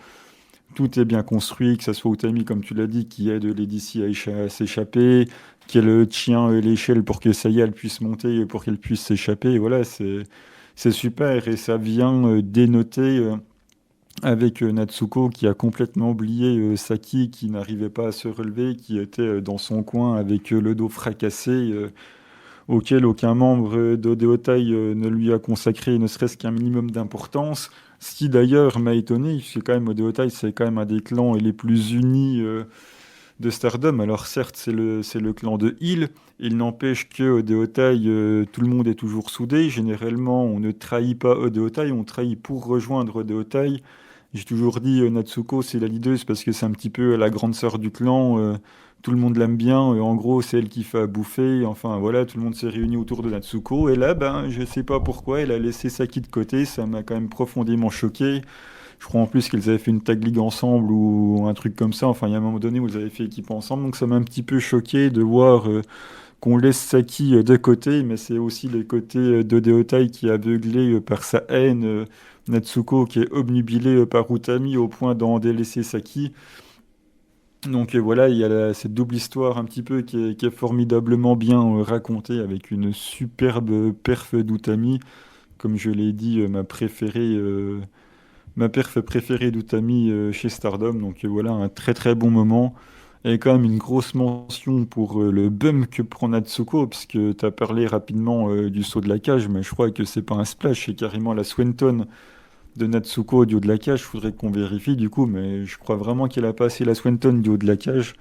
Tout est bien construit, que ça soit Utami, comme tu l'as dit, qui aide Lady à s'échapper, qu'elle tient l'échelle pour que Saya elle puisse monter, et pour qu'elle puisse s'échapper. Et voilà, c'est super. Et ça vient dénoter avec Natsuko qui a complètement oublié Saki, qui n'arrivait pas à se relever, qui était dans son coin avec le dos fracassé, auquel aucun membre d'Odeotai ne lui a consacré ne serait-ce qu'un minimum d'importance. Ce qui d'ailleurs m'a étonné, c'est quand même Odeotai, c'est quand même un des clans les plus unis de Stardom. Alors certes, c'est le clan de Hill, il n'empêche que Odeotai, tout le monde est toujours soudé. Généralement, on ne trahit pas Odeotai, on trahit pour rejoindre Odeotai. J'ai toujours dit Natsuko, c'est la leaduse parce que c'est un petit peu la grande sœur du clan. Tout le monde l'aime bien. En gros, c'est elle qui fait à bouffer. Enfin, voilà, tout le monde s'est réuni autour de Natsuko. Et là, ben, je sais pas pourquoi, elle a laissé Saki de côté. Ça m'a quand même profondément choqué. Je crois en plus qu'ils avaient fait une tag league ensemble ou un truc comme ça. Enfin, il y a un moment donné où ils avaient fait équipe ensemble. Donc, ça m'a un petit peu choqué de voir qu'on laisse Saki de côté. Mais c'est aussi le côté de Deotai qui est aveuglé par sa haine. Natsuko qui est obnubilé par Utami au point d'en délaisser Saki. Donc voilà, il y a cette double histoire un petit peu qui est formidablement bien racontée avec une superbe perf d'Utami. Comme je l'ai dit, ma perf préférée d'Utami chez Stardom. Donc voilà, un très très bon moment. Et quand même une grosse mention pour le bum que prend Natsuko, puisque tu as parlé rapidement du saut de la cage, mais je crois que c'est pas un splash, c'est carrément la Swenton de Natsuko du haut de la cage. Il faudrait qu'on vérifie du coup, mais je crois vraiment qu'elle a passé la Swenton du haut de la cage.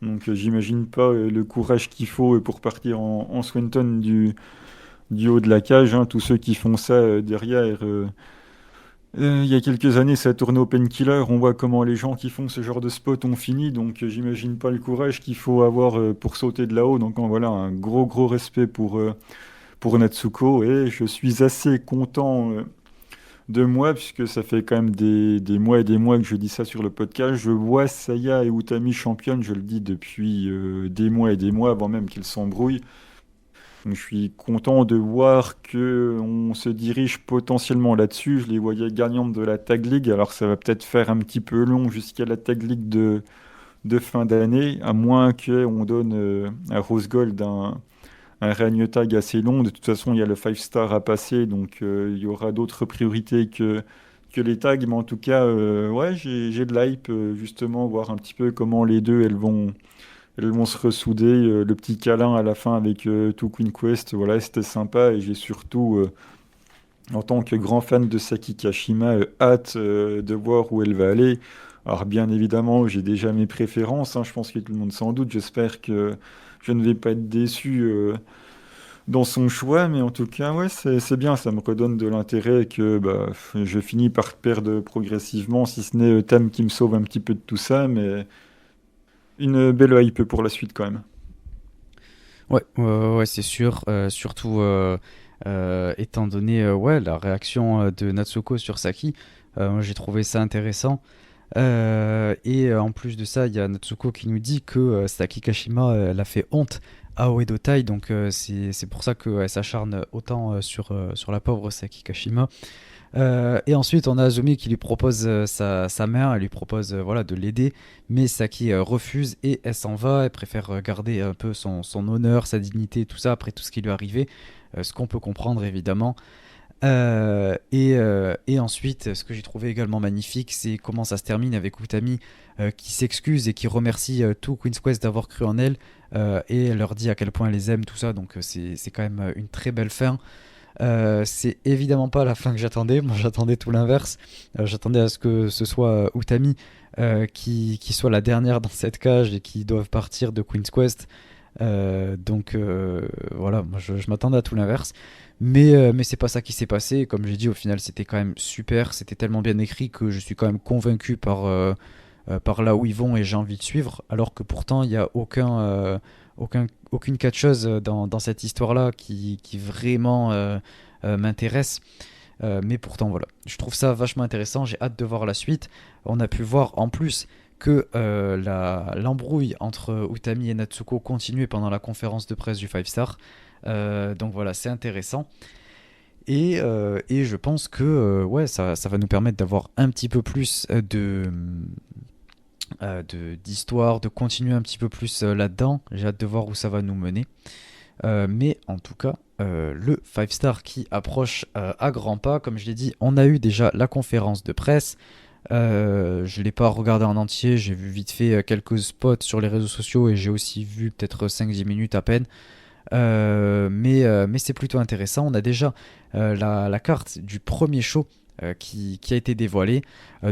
Donc j'imagine pas le courage qu'il faut pour partir en Swenton du haut de la cage, hein. Tous ceux qui font ça derrière, il y a quelques années, ça a tourné au Painkiller. On voit comment les gens qui font ce genre de spot ont fini. Donc j'imagine pas le courage qu'il faut avoir pour sauter de là-haut. Donc voilà, un gros gros respect pour Natsuko. Et je suis assez content. De moi, puisque ça fait quand même des mois et des mois que je dis ça sur le podcast. Je vois Saya et Utami championnes, je le dis depuis des mois et des mois, avant même qu'ils s'embrouillent. Donc, je suis content de voir que on se dirige potentiellement là-dessus. Je les voyais gagnantes de la Tag League, alors ça va peut-être faire un petit peu long jusqu'à la Tag League de fin d'année, à moins qu'on donne à Rose Gold un règne tag assez long. De toute façon, il y a le 5 star à passer, donc il y aura d'autres priorités que les tags. Mais en tout cas, ouais, j'ai de l'hype, justement, voir un petit peu comment les deux, elles vont se ressouder. Le petit câlin à la fin avec tout Queen Quest, voilà, c'était sympa. Et j'ai surtout, en tant que grand fan de Saki Kashima, hâte de voir où elle va aller. Alors bien évidemment, j'ai déjà mes préférences, hein, je pense que tout le monde s'en doute. J'espère que je ne vais pas être déçu dans son choix, mais en tout cas, ouais, c'est bien, ça me redonne de l'intérêt et que bah, je finis par perdre progressivement, si ce n'est Tam qui me sauve un petit peu de tout ça, mais une belle hype pour la suite quand même. Ouais, c'est sûr. Surtout étant donné ouais, la réaction de Natsuko sur Saki. Moi, j'ai trouvé ça intéressant. En plus de ça, il y a Natsuko qui nous dit que Saki Kashima l'a fait honte à Oedo Tai. Donc c'est pour ça qu'elle s'acharne autant sur la pauvre Saki Kashima. Et ensuite, on a Azumi qui lui propose sa main, elle lui propose voilà, de l'aider, mais Saki refuse et elle s'en va. Elle préfère garder un peu son honneur, sa dignité, tout ça, après tout ce qui lui est arrivé, ce qu'on peut comprendre évidemment. Et ensuite, ce que j'ai trouvé également magnifique, c'est comment ça se termine avec Utami qui s'excuse et qui remercie tout Queen's Quest d'avoir cru en elle et elle leur dit à quel point elle les aime, tout ça. Donc c'est quand même une très belle fin. C'est évidemment pas la fin que j'attendais. Moi, j'attendais tout l'inverse. J'attendais à ce que ce soit Utami qui soit la dernière dans cette cage et qui doivent partir de Queen's Quest. Voilà, moi je m'attendais à tout l'inverse. Mais c'est pas ça qui s'est passé. Comme j'ai dit, au final, c'était quand même super. C'était tellement bien écrit que je suis quand même convaincu par là où ils vont et j'ai envie de suivre. Alors que pourtant, il n'y a aucune catcheuse dans cette histoire-là qui vraiment m'intéresse. Mais pourtant, voilà. Je trouve ça vachement intéressant. J'ai hâte de voir la suite. On a pu voir en plus que l'embrouille entre Utami et Natsuko continuait pendant la conférence de presse du 5 Star. Donc voilà, c'est intéressant. Et je pense que ouais, ça va nous permettre d'avoir un petit peu plus d'histoire, de continuer un petit peu plus là-dedans. J'ai hâte de voir où ça va nous mener. Mais en tout cas, le 5 Star qui approche à grands pas, comme je l'ai dit, on a eu déjà la conférence de presse. Je ne l'ai pas regardé en entier, j'ai vu vite fait quelques spots sur les réseaux sociaux et j'ai aussi vu peut-être 5-10 minutes à peine. Mais c'est plutôt intéressant. On a déjà la carte du premier show qui a été dévoilée.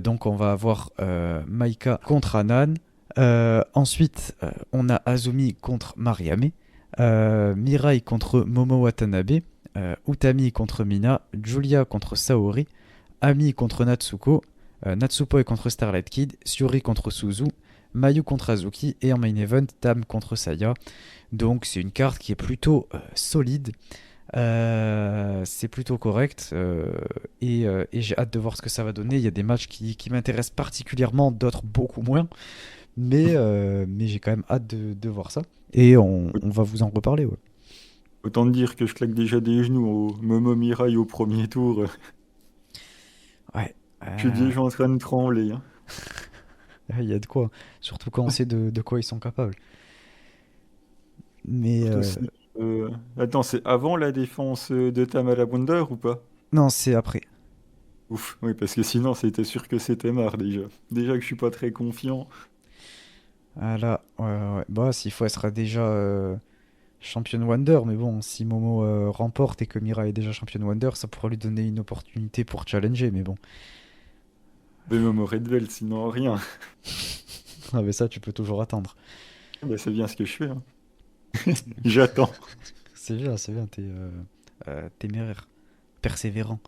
Donc on va avoir Maika contre Anan. Ensuite, on a Azumi contre Mariame. Mirai contre Momo Watanabe. Utami contre Mina. Julia contre Saori. Ami contre Natsuko. Natsupoi contre Starlight Kid. Syuri contre Suzu. Mayu contre Azuki. Et en main event, Tam contre Saya. Donc c'est une carte qui est plutôt solide. C'est plutôt correct. Et j'ai hâte de voir ce que ça va donner. Il y a des matchs qui m'intéressent particulièrement, d'autres beaucoup moins. Mais j'ai quand même hâte de voir ça. Et on va vous en reparler. Ouais. Autant dire que je claque déjà des genoux au Momo Mirai au premier tour. Ouais. Je suis déjà en train de trembler, hein. Il y a de quoi. Surtout quand on sait de quoi ils sont capables. Mais Surtout si- Attends, c'est avant la défense de Tamara Wonder ou pas? non, c'est après. Ouf, oui, parce que sinon c'était sûr que c'était marre déjà. Déjà que je suis pas très confiant. Ah là, ouais. Bah, s'il faut, elle sera déjà championne Wonder. Mais bon, si Momo remporte et que Mira est déjà championne Wonder, ça pourra lui donner une opportunité pour challenger. Mais bon, Mais Momo Red Belt, sinon rien. ah, mais ça, tu peux toujours attendre. Bah, c'est bien ce que je fais, hein. J'attends. C'est bien, t'es téméraire, persévérant.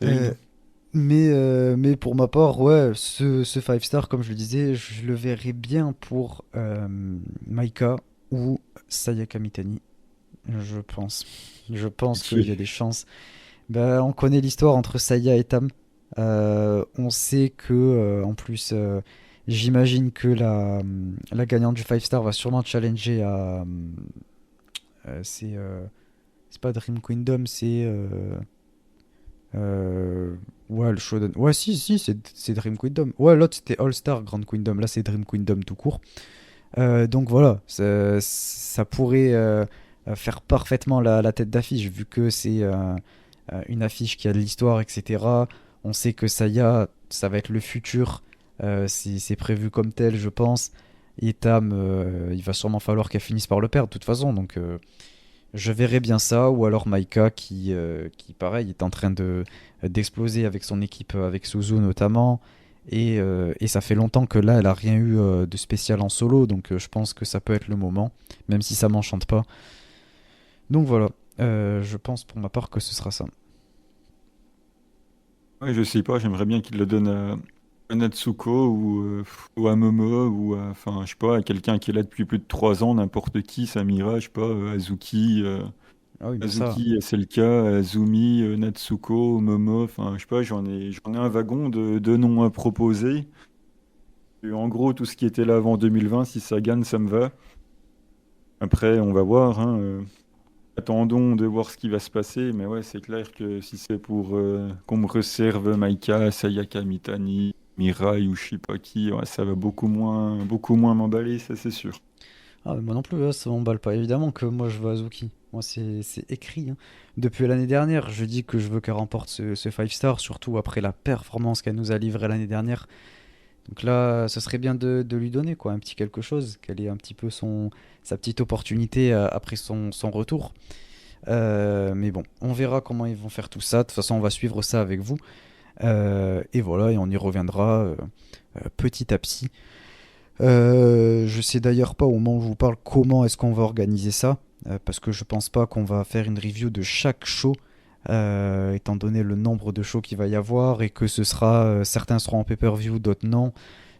Oui. Euh, mais pour ma part, ouais, ce 5 star, comme je le disais, je le verrais bien pour Maika ou Sayaka Mitani. Je pense. Je pense qu'il y a Ok. des chances. Ben, on connaît l'histoire entre Saya et Tam. On sait que, en plus, j'imagine que la gagnante du 5 star va sûrement challenger à. C'est pas Dream Kingdom, c'est. Euh, ouais, le Shodan. Ouais, si, c'est Dream Kingdom. Ouais, l'autre c'était All Star Grand Kingdom. Là, c'est Dream Kingdom tout court. Donc voilà, ça pourrait faire parfaitement la tête d'affiche, vu que c'est une affiche qui a de l'histoire, etc. On sait que Saya, ça va être le futur. C'est prévu comme tel, je pense. Et Tam, il va sûrement falloir qu'elle finisse par le perdre, de toute façon. Donc je verrais bien ça, ou alors Maika qui pareil, est en train d'exploser avec son équipe, avec Suzu notamment. Et ça fait longtemps que là, elle a rien eu de spécial en solo, donc je pense que ça peut être le moment, même si ça m'enchante pas. Donc voilà, je pense pour ma part que ce sera ça. Ouais, je sais pas, j'aimerais bien qu'il le donne à Natsuko ou à Momo enfin, je sais pas, à quelqu'un qui est là depuis plus de 3 ans, n'importe qui, Samira, je sais pas, Azuki, Ah oui, mais ça, Azuki, SLK, Azumi, Natsuko, Momo, enfin, je sais pas, j'en ai un wagon de noms à proposer. Et en gros, tout ce qui était là avant 2020, si ça gagne, ça me va. Après, on va voir, hein, attendons de voir ce qui va se passer, mais ouais, c'est clair que si c'est pour qu'on me resserve Maika, Sayaka Mitani, Mirai ou je sais pas qui, ouais, ça va beaucoup moins m'emballer, ça c'est sûr. ah, mais moi non plus, ça m'emballe pas. Évidemment que moi je veux Azuki. Moi c'est écrit, hein. Depuis l'année dernière, je dis que je veux qu'elle remporte ce 5 star, surtout après la performance qu'elle nous a livrée l'année dernière. Donc là, ce serait bien de lui donner quoi, un petit quelque chose, qu'elle ait un petit peu sa petite opportunité après son retour. Mais bon, on verra comment ils vont faire tout ça. De toute façon, on va suivre ça avec vous. Et voilà, et on y reviendra petit à petit. Je sais d'ailleurs pas au moment où je vous parle comment est-ce qu'on va organiser ça, parce que je pense pas qu'on va faire une review de chaque show, étant donné le nombre de shows qu'il va y avoir et que ce sera certains seront en pay-per-view, d'autres non.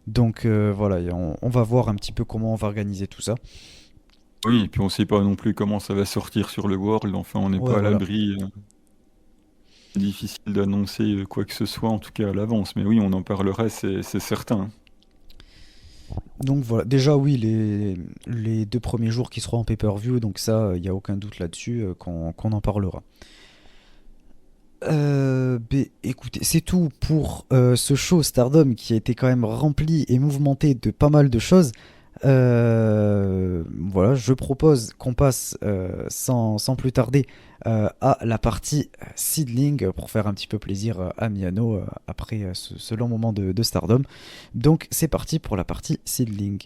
Donc voilà, et on va voir un petit peu comment on va organiser tout ça. Oui, et puis on sait pas non plus comment ça va sortir sur le World, enfin on n'est Ouais, pas à voilà. l'abri, c'est difficile d'annoncer quoi que ce soit, en tout cas à l'avance, mais oui, on en parlera, c'est certain. Donc voilà, déjà oui, les 2 premiers jours qui seront en pay-per-view, donc ça, il n'y a aucun doute là-dessus, qu'on en parlera. Écoutez, c'est tout pour ce show Stardom qui a été quand même rempli et mouvementé de pas mal de choses. Voilà, je propose qu'on passe sans plus tarder à la partie seedling pour faire un petit peu plaisir à Miano après ce long moment de Stardom. Donc c'est parti pour la partie seedling.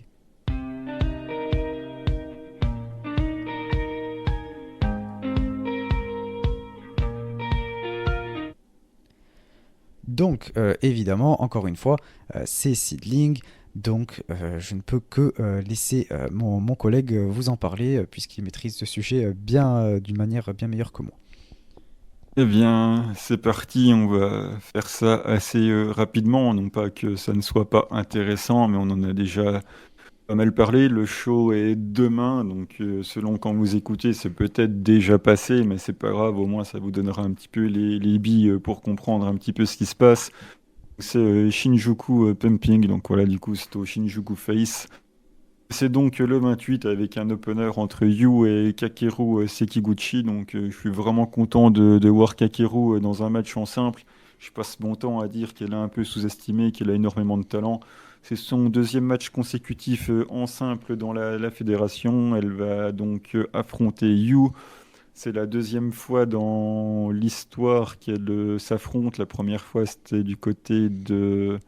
Donc, évidemment, encore une fois, c'est seedling. Donc, je ne peux que laisser mon collègue vous en parler, puisqu'il maîtrise ce sujet d'une manière bien meilleure que moi. Eh bien, c'est parti, on va faire ça assez rapidement, non pas que ça ne soit pas intéressant, mais on en a déjà pas mal parlé. Le show est demain, donc selon quand vous écoutez, c'est peut-être déjà passé, mais c'est pas grave, au moins ça vous donnera un petit peu les billes pour comprendre un petit peu ce qui se passe. C'est Shinjuku Pumping, donc voilà, du coup c'est au Shinjuku Face. C'est donc le 28 avec un opener entre Yu et Kakeru Sekiguchi. Donc je suis vraiment content de voir Kakeru dans un match en simple. Je passe mon temps à dire qu'elle est un peu sous-estimée, qu'elle a énormément de talent. C'est son deuxième match consécutif en simple dans la fédération. Elle va donc affronter Yu. C'est la deuxième fois dans l'histoire qu'elle s'affronte. La première fois, c'était du côté de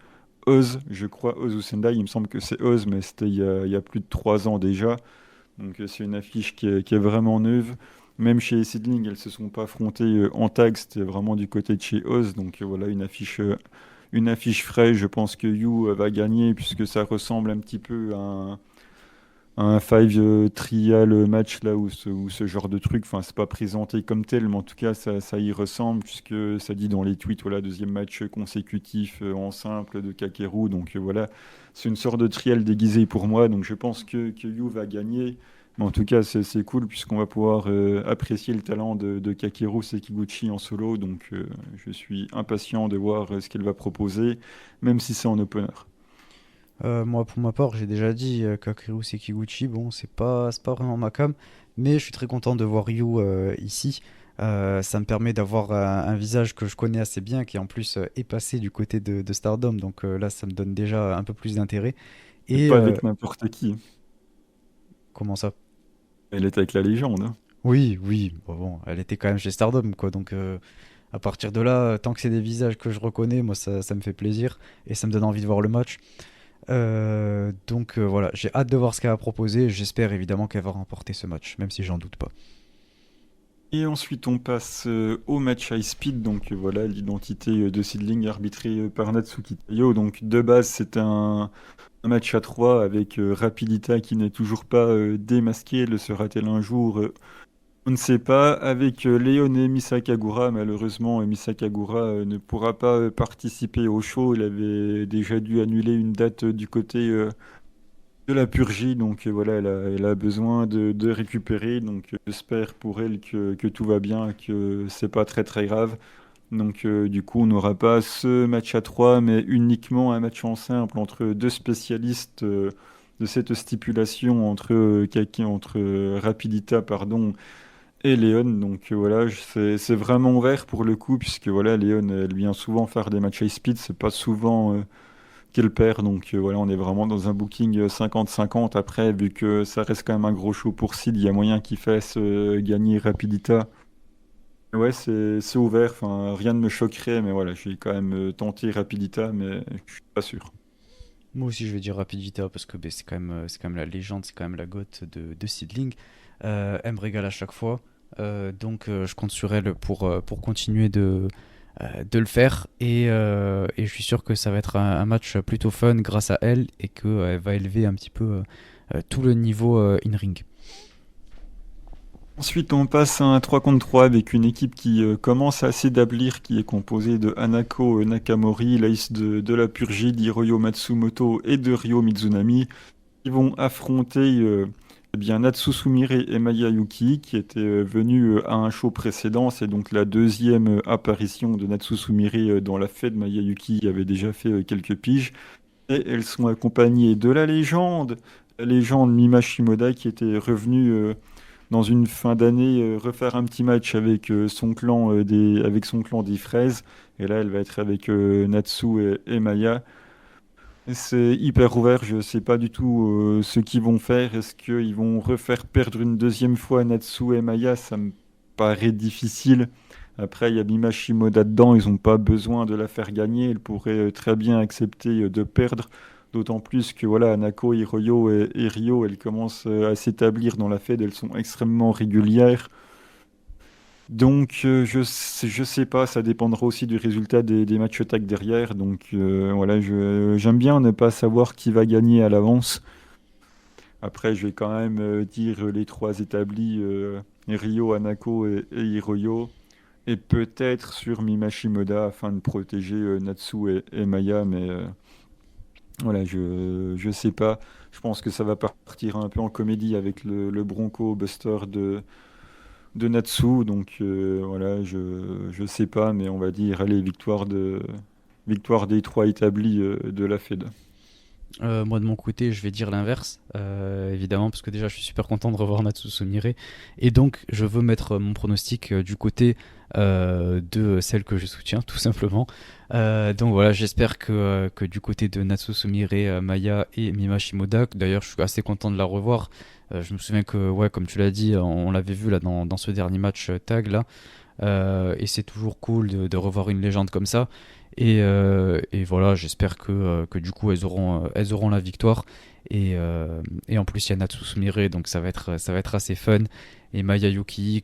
Oz, je crois, Oz ou Sendai, il me semble que c'est Oz, mais c'était il y a plus de 3 ans déjà. Donc c'est une affiche qui est vraiment neuve. Même chez Seedling, elles se sont pas affrontées en tag, c'était vraiment du côté de chez Oz. Donc voilà, une affiche fraîche. Je pense que Yu va gagner puisque ça ressemble un petit peu à un five trial match là où ce genre de truc, enfin c'est pas présenté comme tel, mais en tout cas ça y ressemble puisque ça dit dans les tweets, voilà, deuxième match consécutif en simple de Kakeru, donc voilà, c'est une sorte de trial déguisé pour moi, donc je pense que Yu va gagner, mais en tout cas c'est cool puisqu'on va pouvoir apprécier le talent de Kakeru Sekiguchi en solo, donc je suis impatient de voir ce qu'elle va proposer, même si c'est en opener. Moi, pour ma part, j'ai déjà dit Kakeru Sekiguchi, bon, c'est pas vraiment ma cam, mais je suis très content de voir Ryu ici. Ça me permet d'avoir un visage que je connais assez bien, qui en plus est passé du côté de Stardom, donc là, ça me donne déjà un peu plus d'intérêt. Et Et pas avec n'importe qui. comment ça? Elle est avec la légende, hein. Oui, oui, bon, elle était quand même chez Stardom, quoi, donc à partir de là, tant que c'est des visages que je reconnais, moi, ça me fait plaisir, et ça me donne envie de voir le match. Donc voilà, j'ai hâte de voir ce qu'elle va proposer. J'espère évidemment qu'elle va remporter ce match, même si j'en doute pas. Et ensuite, on passe au match high speed. Donc voilà, l'identité de Seedling arbitrée par Natsuki Tayo. Donc de base, c'est un match à 3 avec Rapidita qui n'est toujours pas démasqué. Le sera-t-elle un jour? On ne sait pas. Avec Léon et Misakagura, malheureusement, Misakagura ne pourra pas participer au show. Il avait déjà dû annuler une date du côté de la purgie. Donc voilà, elle a besoin de récupérer. Donc j'espère pour elle que tout va bien, que c'est pas très très grave. Donc du coup, on n'aura pas ce match à 3 mais uniquement un match en simple entre deux spécialistes de cette stipulation entre Rapidita, pardon, et Léon. Donc voilà, c'est vraiment ouvert pour le coup, puisque voilà, Léon, elle vient souvent faire des matchs high speed, c'est pas souvent qu'elle perd. Donc voilà, on est vraiment dans un booking 50-50. Après, vu que ça reste quand même un gros show pour Sid, il y a moyen qu'il fasse gagner Rapidita. Ouais, c'est ouvert, enfin, rien ne me choquerait, mais voilà, j'ai quand même tenté Rapidita, mais je suis pas sûr. Moi aussi, je vais dire Rapidita parce que ben, c'est quand même la légende, c'est quand même la goth de Seedling. Elle me régale à chaque fois. Donc, je compte sur elle pour continuer de le faire. Et je suis sûr que ça va être un match plutôt fun grâce à elle et qu'elle va élever un petit peu tout le niveau in-ring. Ensuite, on passe à un 3 contre 3 avec une équipe qui commence à s'établir, qui est composée de Hanako Nakamori, l'Ace de la Purgie, d'Hiroyo Matsumoto et de Ryo Mizunami. Ils vont affronter eh bien, Natsu Sumire et Maya Yuki, qui étaient venus à un show précédent. C'est donc la deuxième apparition de Natsu Sumire dans la fête. Maya Yuki avait déjà fait quelques piges. Et elles sont accompagnées de la légende Mima Shimoda, qui était revenue dans une fin d'année refaire un petit match avec avec son clan des fraises. Et là, elle va être avec Natsu et Maya. C'est hyper ouvert, je sais pas du tout ce qu'ils vont faire. Est-ce qu'ils vont refaire perdre une deuxième fois Natsu et Maya? Ça me paraît difficile. Après, il y a Mima Shimoda dedans, ils n'ont pas besoin de la faire gagner. Elle pourrait très bien accepter de perdre. D'autant plus que voilà, Anako, Hiroyo et Ryo, elles commencent à s'établir dans la Fed, elles sont extrêmement régulières. Donc, je sais pas, ça dépendra aussi du résultat des matchs tag derrière. Donc, voilà, j'aime bien ne pas savoir qui va gagner à l'avance. Après, je vais quand même dire les trois établis, Ryo, Hanako et Hiroyo. Et peut-être sur Mimashimoda afin de protéger Natsu et Maya. Mais voilà, je sais pas. Je pense que ça va partir un peu en comédie avec le Bronco Buster de Natsu. Donc voilà, je sais pas, mais on va dire, allez, victoire des trois établis de la Fed. Moi de mon côté, je vais dire l'inverse, évidemment, parce que déjà je suis super content de revoir Natsu Sumire. Et donc je veux mettre mon pronostic du côté de celle que je soutiens, tout simplement. Donc voilà, j'espère que du côté de Natsu Sumire, Maya et Mima Shimoda, d'ailleurs je suis assez content de la revoir. Je me souviens que, ouais, comme tu l'as dit, on l'avait vu là dans ce dernier match tag là. Et c'est toujours cool de revoir une légende comme ça. Et voilà, j'espère que du coup elles auront la victoire. Et en plus, il y a Natsu Sumire, donc ça va être assez fun. Et Maya Yuki,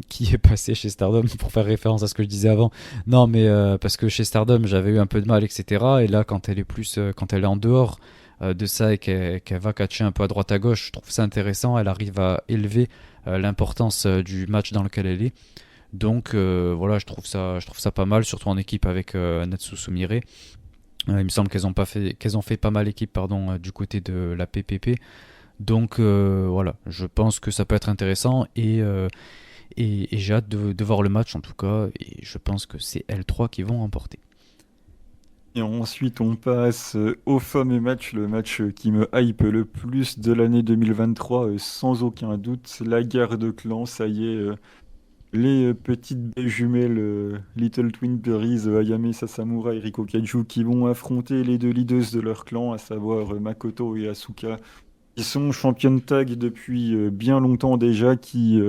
qui est passé chez Stardom, pour faire référence à ce que je disais avant. Non, mais parce que chez Stardom, j'avais eu un peu de mal, etc. Et là, quand elle est en dehors de ça et qu'elle va catcher un peu à droite à gauche, je trouve ça intéressant. Elle arrive à élever l'importance du match dans lequel elle est. Donc voilà, je trouve ça pas mal, surtout en équipe avec Natsu Sumire. Il me semble qu'elles ont fait pas mal équipe, pardon, du côté de la PPP. Donc voilà, je pense que ça peut être intéressant et j'ai hâte de voir le match en tout cas. Et je pense que c'est L3 qui vont remporter. Et ensuite, on passe au fameux match, le match qui me hype le plus de l'année 2023, sans aucun doute, la guerre de clans. Ça y est, les petites belles jumelles Little Twin Berries, Ayame Sasamura et Riko Kaju, qui vont affronter les deux leaders de leur clan, à savoir Makoto et Asuka, qui sont championnes tag depuis bien longtemps déjà, qui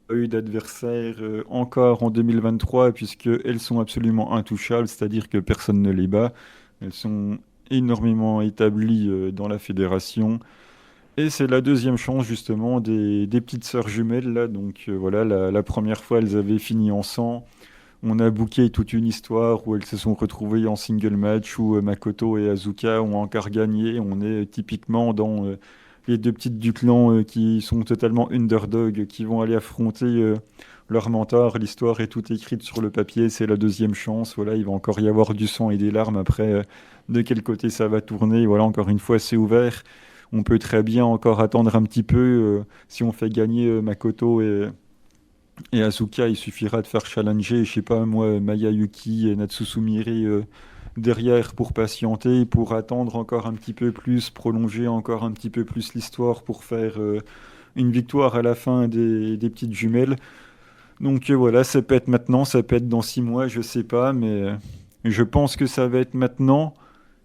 pas eu d'adversaire encore en 2023, puisqu'elles sont absolument intouchables, c'est-à-dire que personne ne les bat. Elles sont énormément établies dans la fédération. Et c'est la deuxième chance justement des petites sœurs jumelles là. Donc voilà, la première fois elles avaient fini en sang. On a booké toute une histoire où elles se sont retrouvées en single match où Makoto et Azuka ont encore gagné. On est typiquement dans les deux petites du clan qui sont totalement underdog, qui vont aller affronter leur mentor. L'histoire est toute écrite sur le papier, c'est la deuxième chance. Voilà, il va encore y avoir du sang et des larmes après. De quel côté ça va tourner? Voilà, encore une fois, c'est ouvert. On peut très bien encore attendre un petit peu. Si on fait gagner Makoto et Asuka, il suffira de faire challenger, je sais pas moi, Maya Yuki et Natsu Sumire derrière pour patienter, pour attendre encore un petit peu plus, prolonger encore un petit peu plus l'histoire pour faire une victoire à la fin des petites jumelles. Donc voilà, ça peut être maintenant, ça peut être dans 6 mois, je sais pas, mais je pense que ça va être maintenant.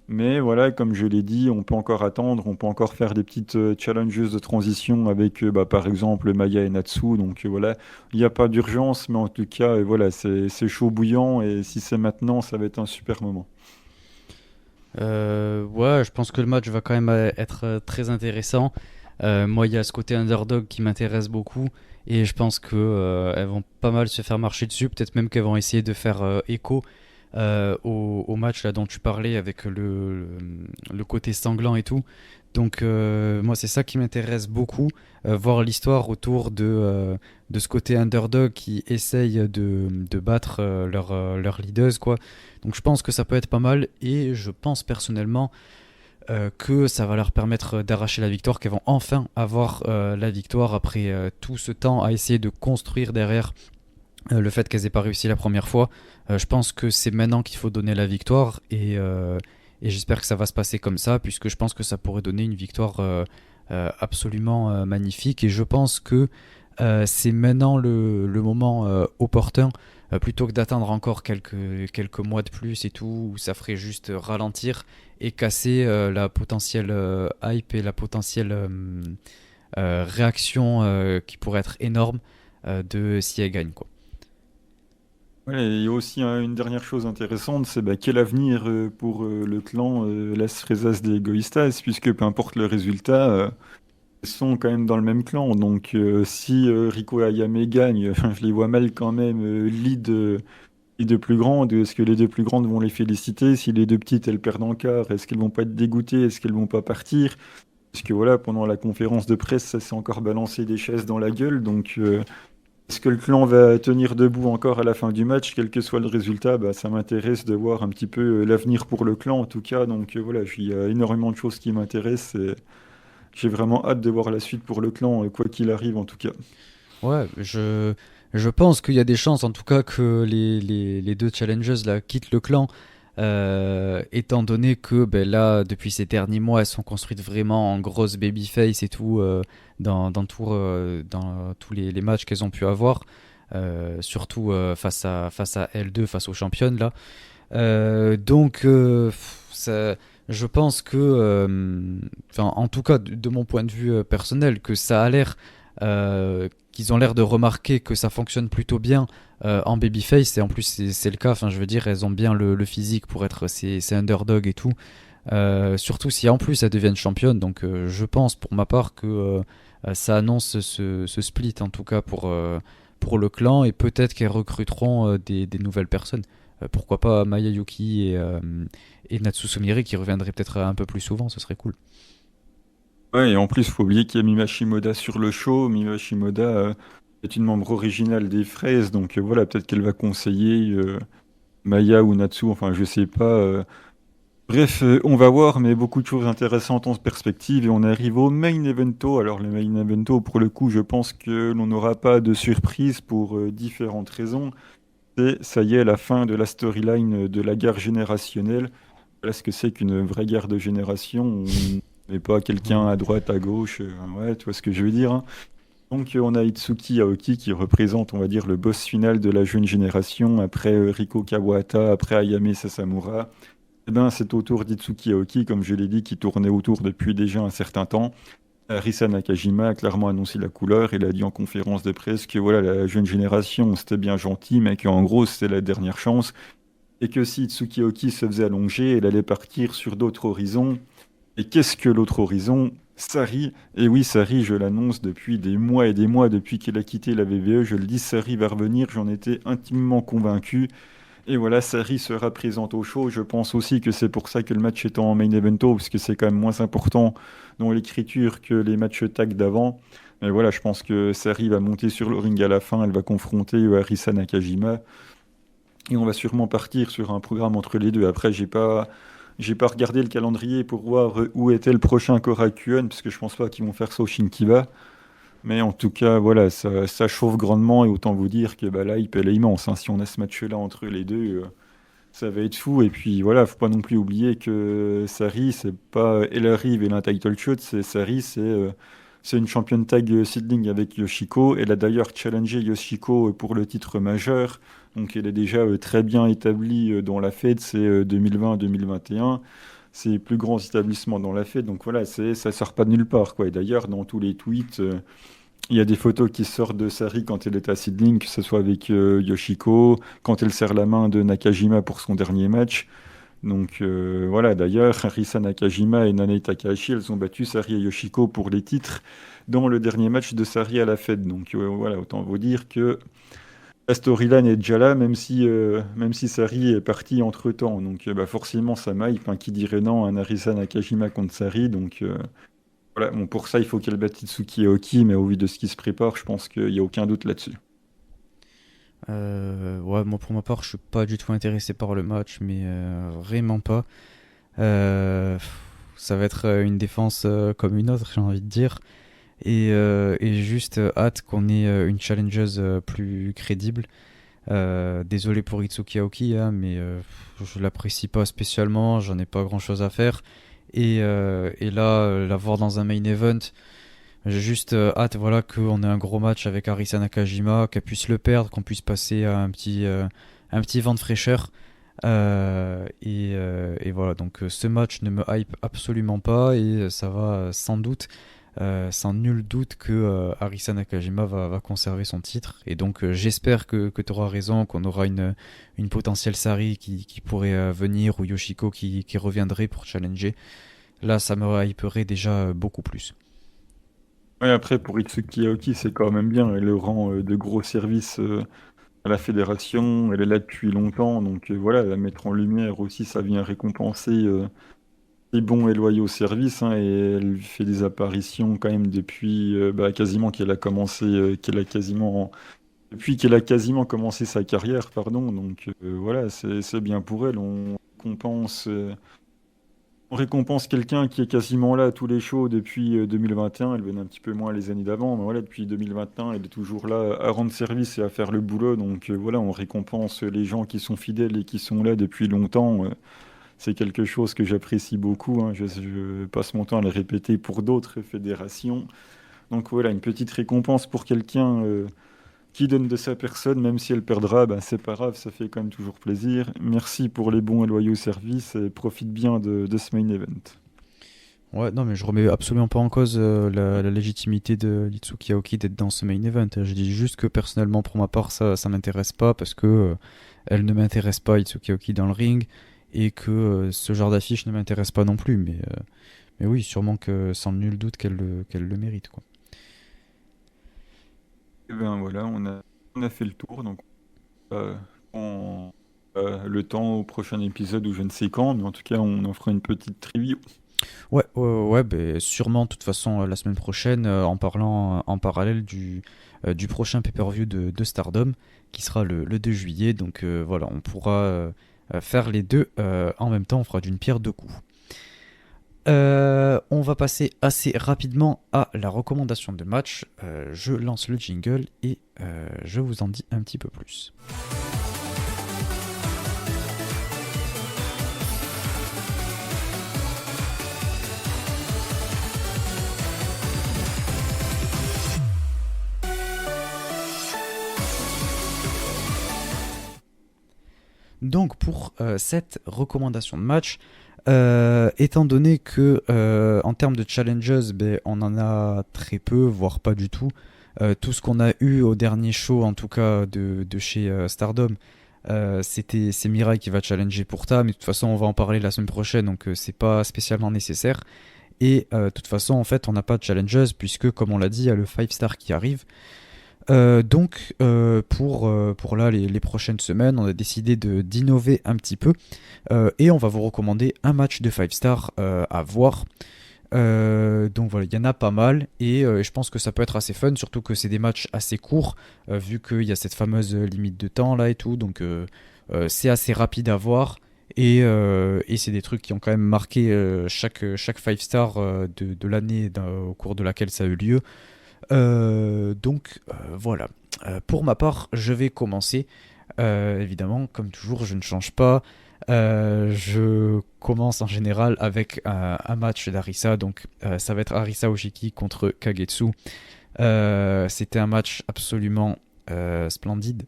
Mais voilà, comme je l'ai dit, on peut encore attendre, on peut encore faire des petites challenges de transition avec, par exemple, Maya et Natsu. Donc voilà, il n'y a pas d'urgence, mais en tout cas, voilà, c'est chaud bouillant et si c'est maintenant, ça va être un super moment. Ouais, je pense que le match va quand même être très intéressant. Moi, il y a ce côté underdog qui m'intéresse beaucoup et je pense que elles vont pas mal se faire marcher dessus. Peut-être même qu'elles vont essayer de faire écho au match là dont tu parlais avec le côté sanglant et tout. Donc moi c'est ça qui m'intéresse beaucoup, voir l'histoire autour de ce côté underdog qui essaye de battre leur leaders quoi. Donc je pense que ça peut être pas mal et je pense personnellement que ça va leur permettre d'arracher la victoire, qu'elles vont enfin avoir la victoire après tout ce temps à essayer de construire derrière le fait qu'elles aient pas réussi la première fois. Je pense que c'est maintenant qu'il faut donner la victoire et j'espère que ça va se passer comme ça puisque je pense que ça pourrait donner une victoire absolument magnifique et je pense que c'est maintenant le moment opportun plutôt que d'attendre encore quelques mois de plus et tout où ça ferait juste ralentir et casser la potentielle hype et la potentielle réaction qui pourrait être énorme de si elle gagne quoi. Ouais, et il y a aussi une dernière chose intéressante, c'est quel avenir pour le clan Las Fresas de Egoístas, puisque peu importe le résultat, ils sont quand même dans le même clan. Donc si Rico et Ayame gagnent, je les vois mal quand même les deux plus grandes. Est-ce que les deux plus grandes vont les féliciter? Si les deux petites, elles perdent en quart, est-ce qu'elles vont pas être dégoûtées? Est-ce qu'elles vont pas partir? Parce que voilà, pendant la conférence de presse, ça s'est encore balancé des chaises dans la gueule. Donc est-ce que le clan va tenir debout encore à la fin du match, quel que soit le résultat? Ça m'intéresse de voir un petit peu l'avenir pour le clan en tout cas. Donc voilà, il y a énormément de choses qui m'intéressent et j'ai vraiment hâte de voir la suite pour le clan, quoi qu'il arrive en tout cas. Ouais, je pense qu'il y a des chances en tout cas que les deux challengers là quittent le clan, étant donné que ben, là, depuis ces derniers mois, elles sont construites vraiment en grosse babyface et tout, dans tous les matchs qu'elles ont pu avoir, surtout face à L2, face aux championnes là. Donc, je pense que, enfin, en tout cas, de mon point de vue personnel, que ça a l'air, qu'ils ont l'air de remarquer que ça fonctionne plutôt bien en babyface, et en plus, c'est le cas. Enfin, je veux dire, elles ont bien le physique pour être ces underdogs et tout. Surtout si en plus elles deviennent championnes. Donc, je pense pour ma part que ça annonce ce split en tout cas pour le clan, et peut-être qu'elles recruteront des nouvelles personnes. Pourquoi pas Maya Yuki et Natsu Sumire qui reviendraient peut-être un peu plus souvent, ce serait cool. Ouais, et en plus, faut oublier qu'il y a Mima Shimoda sur le show. Mima Shimoda est une membre originale des Fraises, donc voilà, peut-être qu'elle va conseiller Maya ou Natsu, enfin je sais pas. Bref, on va voir, mais beaucoup de choses intéressantes en perspective et on arrive au main evento. Alors le main evento, pour le coup, je pense que l'on n'aura pas de surprise pour différentes raisons. C'est, ça y est, la fin de la storyline de la guerre générationnelle. Voilà ce que c'est qu'une vraie guerre de génération. On n'est pas quelqu'un à droite, à gauche. Ouais, tu vois ce que je veux dire, hein. Donc on a Itsuki Aoki qui représente, on va dire, le boss final de la jeune génération, après Riko Kawata, après Ayame Sasamura. Eh ben, c'est au tour d'Itsuki Aoki, comme je l'ai dit, qui tournait autour depuis déjà un certain temps. Risa Nakajima a clairement annoncé la couleur. Il a dit en conférence de presse que voilà, la jeune génération, c'était bien gentil, mais qu'en gros, c'était la dernière chance. Et que si Itsuki Aoki se faisait allonger, elle allait partir sur d'autres horizons. Et qu'est-ce que l'autre horizon? Sarri, et oui, Sarri, je l'annonce depuis des mois et des mois, depuis qu'il a quitté la VVE, je le dis, Sarri va revenir, j'en étais intimement convaincu. Et voilà, Sarri sera présent au show. Je pense aussi que c'est pour ça que le match est en main evento, parce que c'est quand même moins important dans l'écriture que les matchs tag d'avant. Mais voilà, je pense que Sarri va monter sur le ring à la fin, elle va confronter Arisa Nakajima. Et on va sûrement partir sur un programme entre les deux. Après, j'ai pas regardé le calendrier pour voir où était le prochain Korakuen, parce que je pense pas qu'ils vont faire ça au Shinkiba. Mais en tout cas, voilà, ça chauffe grandement et autant vous dire que bah, là, elle est immense, hein. Si on a ce match-là entre les deux, ça va être fou. Et puis voilà, faut pas non plus oublier que Sari, c'est pas elle arrive et un title shot, c'est Sari, c'est une championne tag seedling avec Yoshiko. Elle a d'ailleurs challengé Yoshiko pour le titre majeur. Donc elle est déjà très bien établie dans la Fed, c'est 2020-2021. C'est les plus grands établissements dans la Fed. Donc voilà, ça sort pas de nulle part, quoi. Et d'ailleurs, dans tous les tweets, il y a des photos qui sortent de Sari quand elle est à Seedling, que ce soit avec Yoshiko, quand elle serre la main de Nakajima pour son dernier match. Donc voilà, d'ailleurs, Arisa Nakajima et Nanae Takahashi, elles ont battu Sari et Yoshiko pour les titres dans le dernier match de Sari à la Fed. Donc voilà, autant vous dire que la storyline est déjà là, même si Sari est parti entre-temps. Donc bah, forcément, ça m'aille. Enfin, qui dirait non à un Arisa Nakajima contre Sari. Donc voilà, bon, pour ça, il faut qu'elle batte Itsuki et Oki, mais au vu de ce qui se prépare, je pense qu'il n'y a aucun doute là-dessus. Ouais, moi pour ma part, je suis pas du tout intéressé par le match, mais vraiment pas. Euh, Ça va être une défense comme une autre, j'ai envie de dire. Et juste hâte qu'on ait une challengeuse plus crédible. Désolé pour Itsuki Aoki, hein, mais je l'apprécie pas spécialement, j'en ai pas grand chose à faire. Et là, la voir dans un main event, j'ai juste hâte voilà, qu'on ait un gros match avec Arisa Nakajima, qu'elle puisse le perdre, qu'on puisse passer à un petit vent de fraîcheur. Et voilà, donc ce match ne me hype absolument pas et ça va sans doute, sans nul doute que Arisa Nakajima va conserver son titre. Et donc j'espère que tu auras raison, qu'on aura une potentielle Sari qui pourrait venir ou Yoshiko qui reviendrait pour challenger. Là, ça me hyperait déjà beaucoup plus. Ouais, après, pour Itsuki Aoki, c'est quand même bien. Elle rend de gros services à la fédération. Elle est là depuis longtemps. Donc voilà, la mettre en lumière aussi, ça vient récompenser les bons et loyaux services, hein. Et elle fait des apparitions quand même depuis bah, quasiment depuis qu'elle a quasiment commencé sa carrière, pardon. Donc voilà, c'est bien pour elle. On récompense quelqu'un qui est quasiment là à tous les shows depuis 2021. Elle venait un petit peu moins les années d'avant, mais voilà, depuis 2021, elle est toujours là à rendre service et à faire le boulot. Donc voilà, on récompense les gens qui sont fidèles et qui sont là depuis longtemps. C'est quelque chose que j'apprécie beaucoup, hein. Je passe mon temps à le répéter pour d'autres fédérations. Donc voilà, une petite récompense pour quelqu'un qui donne de sa personne, même si elle perdra, ben, c'est pas grave, ça fait quand même toujours plaisir. Merci pour les bons et loyaux services et profite bien de ce main event. Ouais, non, mais je remets absolument pas en cause la légitimité de Itsuki Aoki d'être dans ce main event. Je dis juste que personnellement, pour ma part, ça m'intéresse pas parce que elle ne m'intéresse pas, Itsuki Aoki, dans le ring et que ce genre d'affiche ne m'intéresse pas non plus. Mais oui, sûrement que sans nul doute qu'elle le mérite, quoi. Et ben voilà, on a fait le tour, donc on le temps au prochain épisode ou je ne sais quand, mais en tout cas, on en fera une petite trivia. Ouais, ouais, ouais, ben, sûrement, de toute façon, la semaine prochaine, en parlant en parallèle du prochain pay-per-view de Stardom, qui sera le 2 juillet. Donc voilà, on pourra faire les deux en même temps, on fera d'une pierre deux coups. On va passer assez rapidement à la recommandation de match. Je lance le jingle et je vous en dis un petit peu plus. Donc pour cette recommandation de match, étant donné que en termes de challenges, ben, on en a très peu, voire pas du tout. Tout ce qu'on a eu au dernier show, en tout cas de chez Stardom, c'est Mirai qui va challenger pour Tam. Mais de toute façon, on va en parler la semaine prochaine, donc c'est pas spécialement nécessaire. Et de toute façon, en fait, on n'a pas de challenges puisque, comme on l'a dit, il y a le 5 star qui arrive. Pour là, les prochaines semaines, on a décidé d'innover un petit peu et on va vous recommander un match de 5 star à voir. Donc voilà, il y en a pas mal et je pense que ça peut être assez fun, surtout que c'est des matchs assez courts vu qu'il y a cette fameuse limite de temps là et tout, donc c'est assez rapide à voir et c'est des trucs qui ont quand même marqué chaque 5 star de l'année au cours de laquelle ça a eu lieu. Voilà. Pour ma part, je vais commencer. Évidemment, comme toujours, je ne change pas. Je commence en général avec un match d'Arisa. Donc, ça va être Arisa Oshiki contre Kagetsu. C'était un match absolument splendide.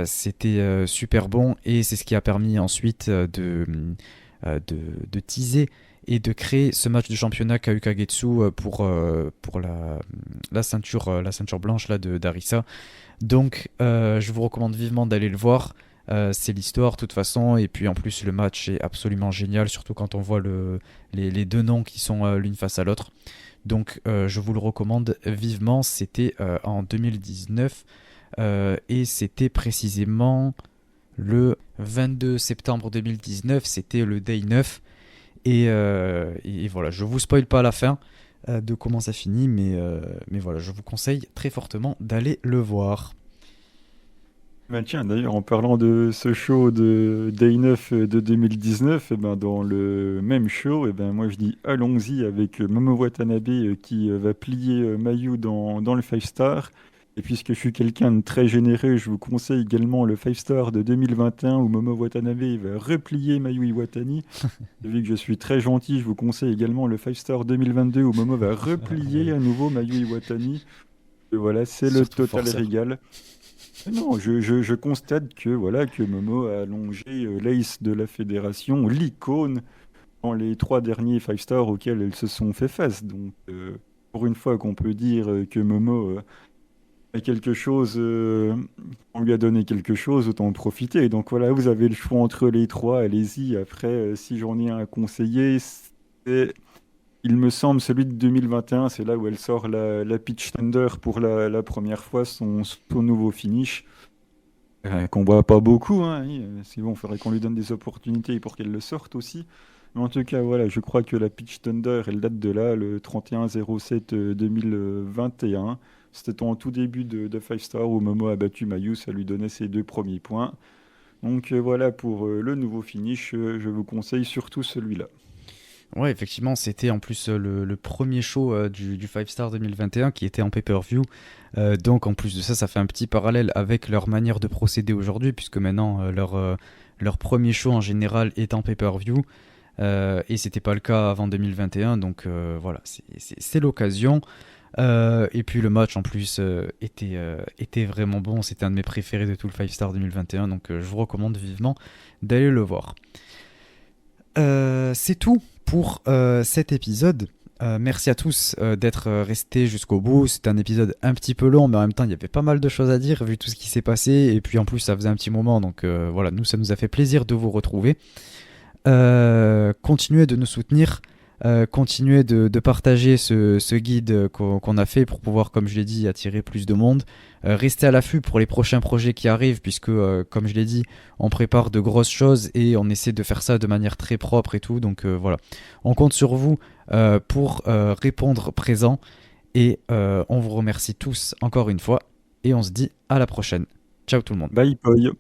C'était super bon et c'est ce qui a permis ensuite de teaser et de créer ce match de championnat qu'a eu Kagetsu pour la ceinture blanche là, d'Arisa. Donc je vous recommande vivement d'aller le voir. C'est l'histoire de toute façon et puis en plus le match est absolument génial, surtout quand on voit les deux noms qui sont l'une face à l'autre. Donc je vous le recommande vivement. C'était en 2019 et c'était précisément le 22 septembre 2019, c'était le Day 9. Et voilà, je vous spoil pas la fin de comment ça finit, mais voilà, je vous conseille très fortement d'aller le voir. Bah tiens, d'ailleurs, en parlant de ce show de Day 9 de 2019, et ben dans le même show, et ben moi je dis allons-y avec Momo Watanabe qui va plier Mayu dans le 5 star. Et puisque je suis quelqu'un de très généreux, je vous conseille également le 5 star de 2021 où Momo Watanabe va replier Mayu Iwatani. Et vu que je suis très gentil, je vous conseille également le 5 star 2022 où Momo va replier à nouveau Mayu Iwatani. Et voilà, c'est le Surtout total Forcer. régal. Non, je constate que voilà que Momo a allongé l'ace de la fédération, l'icône, dans les trois derniers 5 stars auxquels elles se sont fait face. Donc, pour une fois qu'on peut dire que Momo a quelque chose, on lui a donné quelque chose, autant en profiter. Donc voilà, vous avez le choix entre les trois, allez-y. Après, si j'en ai un à conseiller, c'est, il me semble, celui de 2021, c'est là où elle sort la Peach Thunder pour la première fois, son nouveau finish. Qu'on voit pas beaucoup, hein, oui, sinon il faudrait qu'on lui donne des opportunités pour qu'elle le sorte aussi. Mais en tout cas, voilà, je crois que la Peach Thunder, elle date de là, le 31-07 2021. C'était en tout début de 5 Star où Momo a battu Mayu, ça lui donnait ses deux premiers points. Donc voilà pour le nouveau finish, je vous conseille surtout celui-là. Ouais, effectivement, c'était en plus le premier show du 5 Star 2021 qui était en pay-per-view. Donc en plus de ça, ça fait un petit parallèle avec leur manière de procéder aujourd'hui, puisque maintenant leur premier show en général est en pay-per-view. Et c'était pas le cas avant 2021, donc voilà, c'est l'occasion. Et puis le match en plus était vraiment bon, c'était un de mes préférés de tout le 5 Star 2021, donc je vous recommande vivement d'aller le voir. C'est tout pour cet épisode. Merci à tous d'être restés jusqu'au bout. C'était un épisode un petit peu long, mais en même temps, il y avait pas mal de choses à dire vu tout ce qui s'est passé. Et puis en plus, ça faisait un petit moment. Donc voilà, nous, ça nous a fait plaisir de vous retrouver. Continuez de nous soutenir. Continuez de partager ce guide qu'on a fait pour pouvoir, comme je l'ai dit, attirer plus de monde. Restez à l'affût pour les prochains projets qui arrivent, puisque, comme je l'ai dit, on prépare de grosses choses et on essaie de faire ça de manière très propre et tout. Donc voilà, on compte sur vous pour répondre présent. Et on vous remercie tous encore une fois. Et on se dit à la prochaine. Ciao tout le monde. Bye, bye.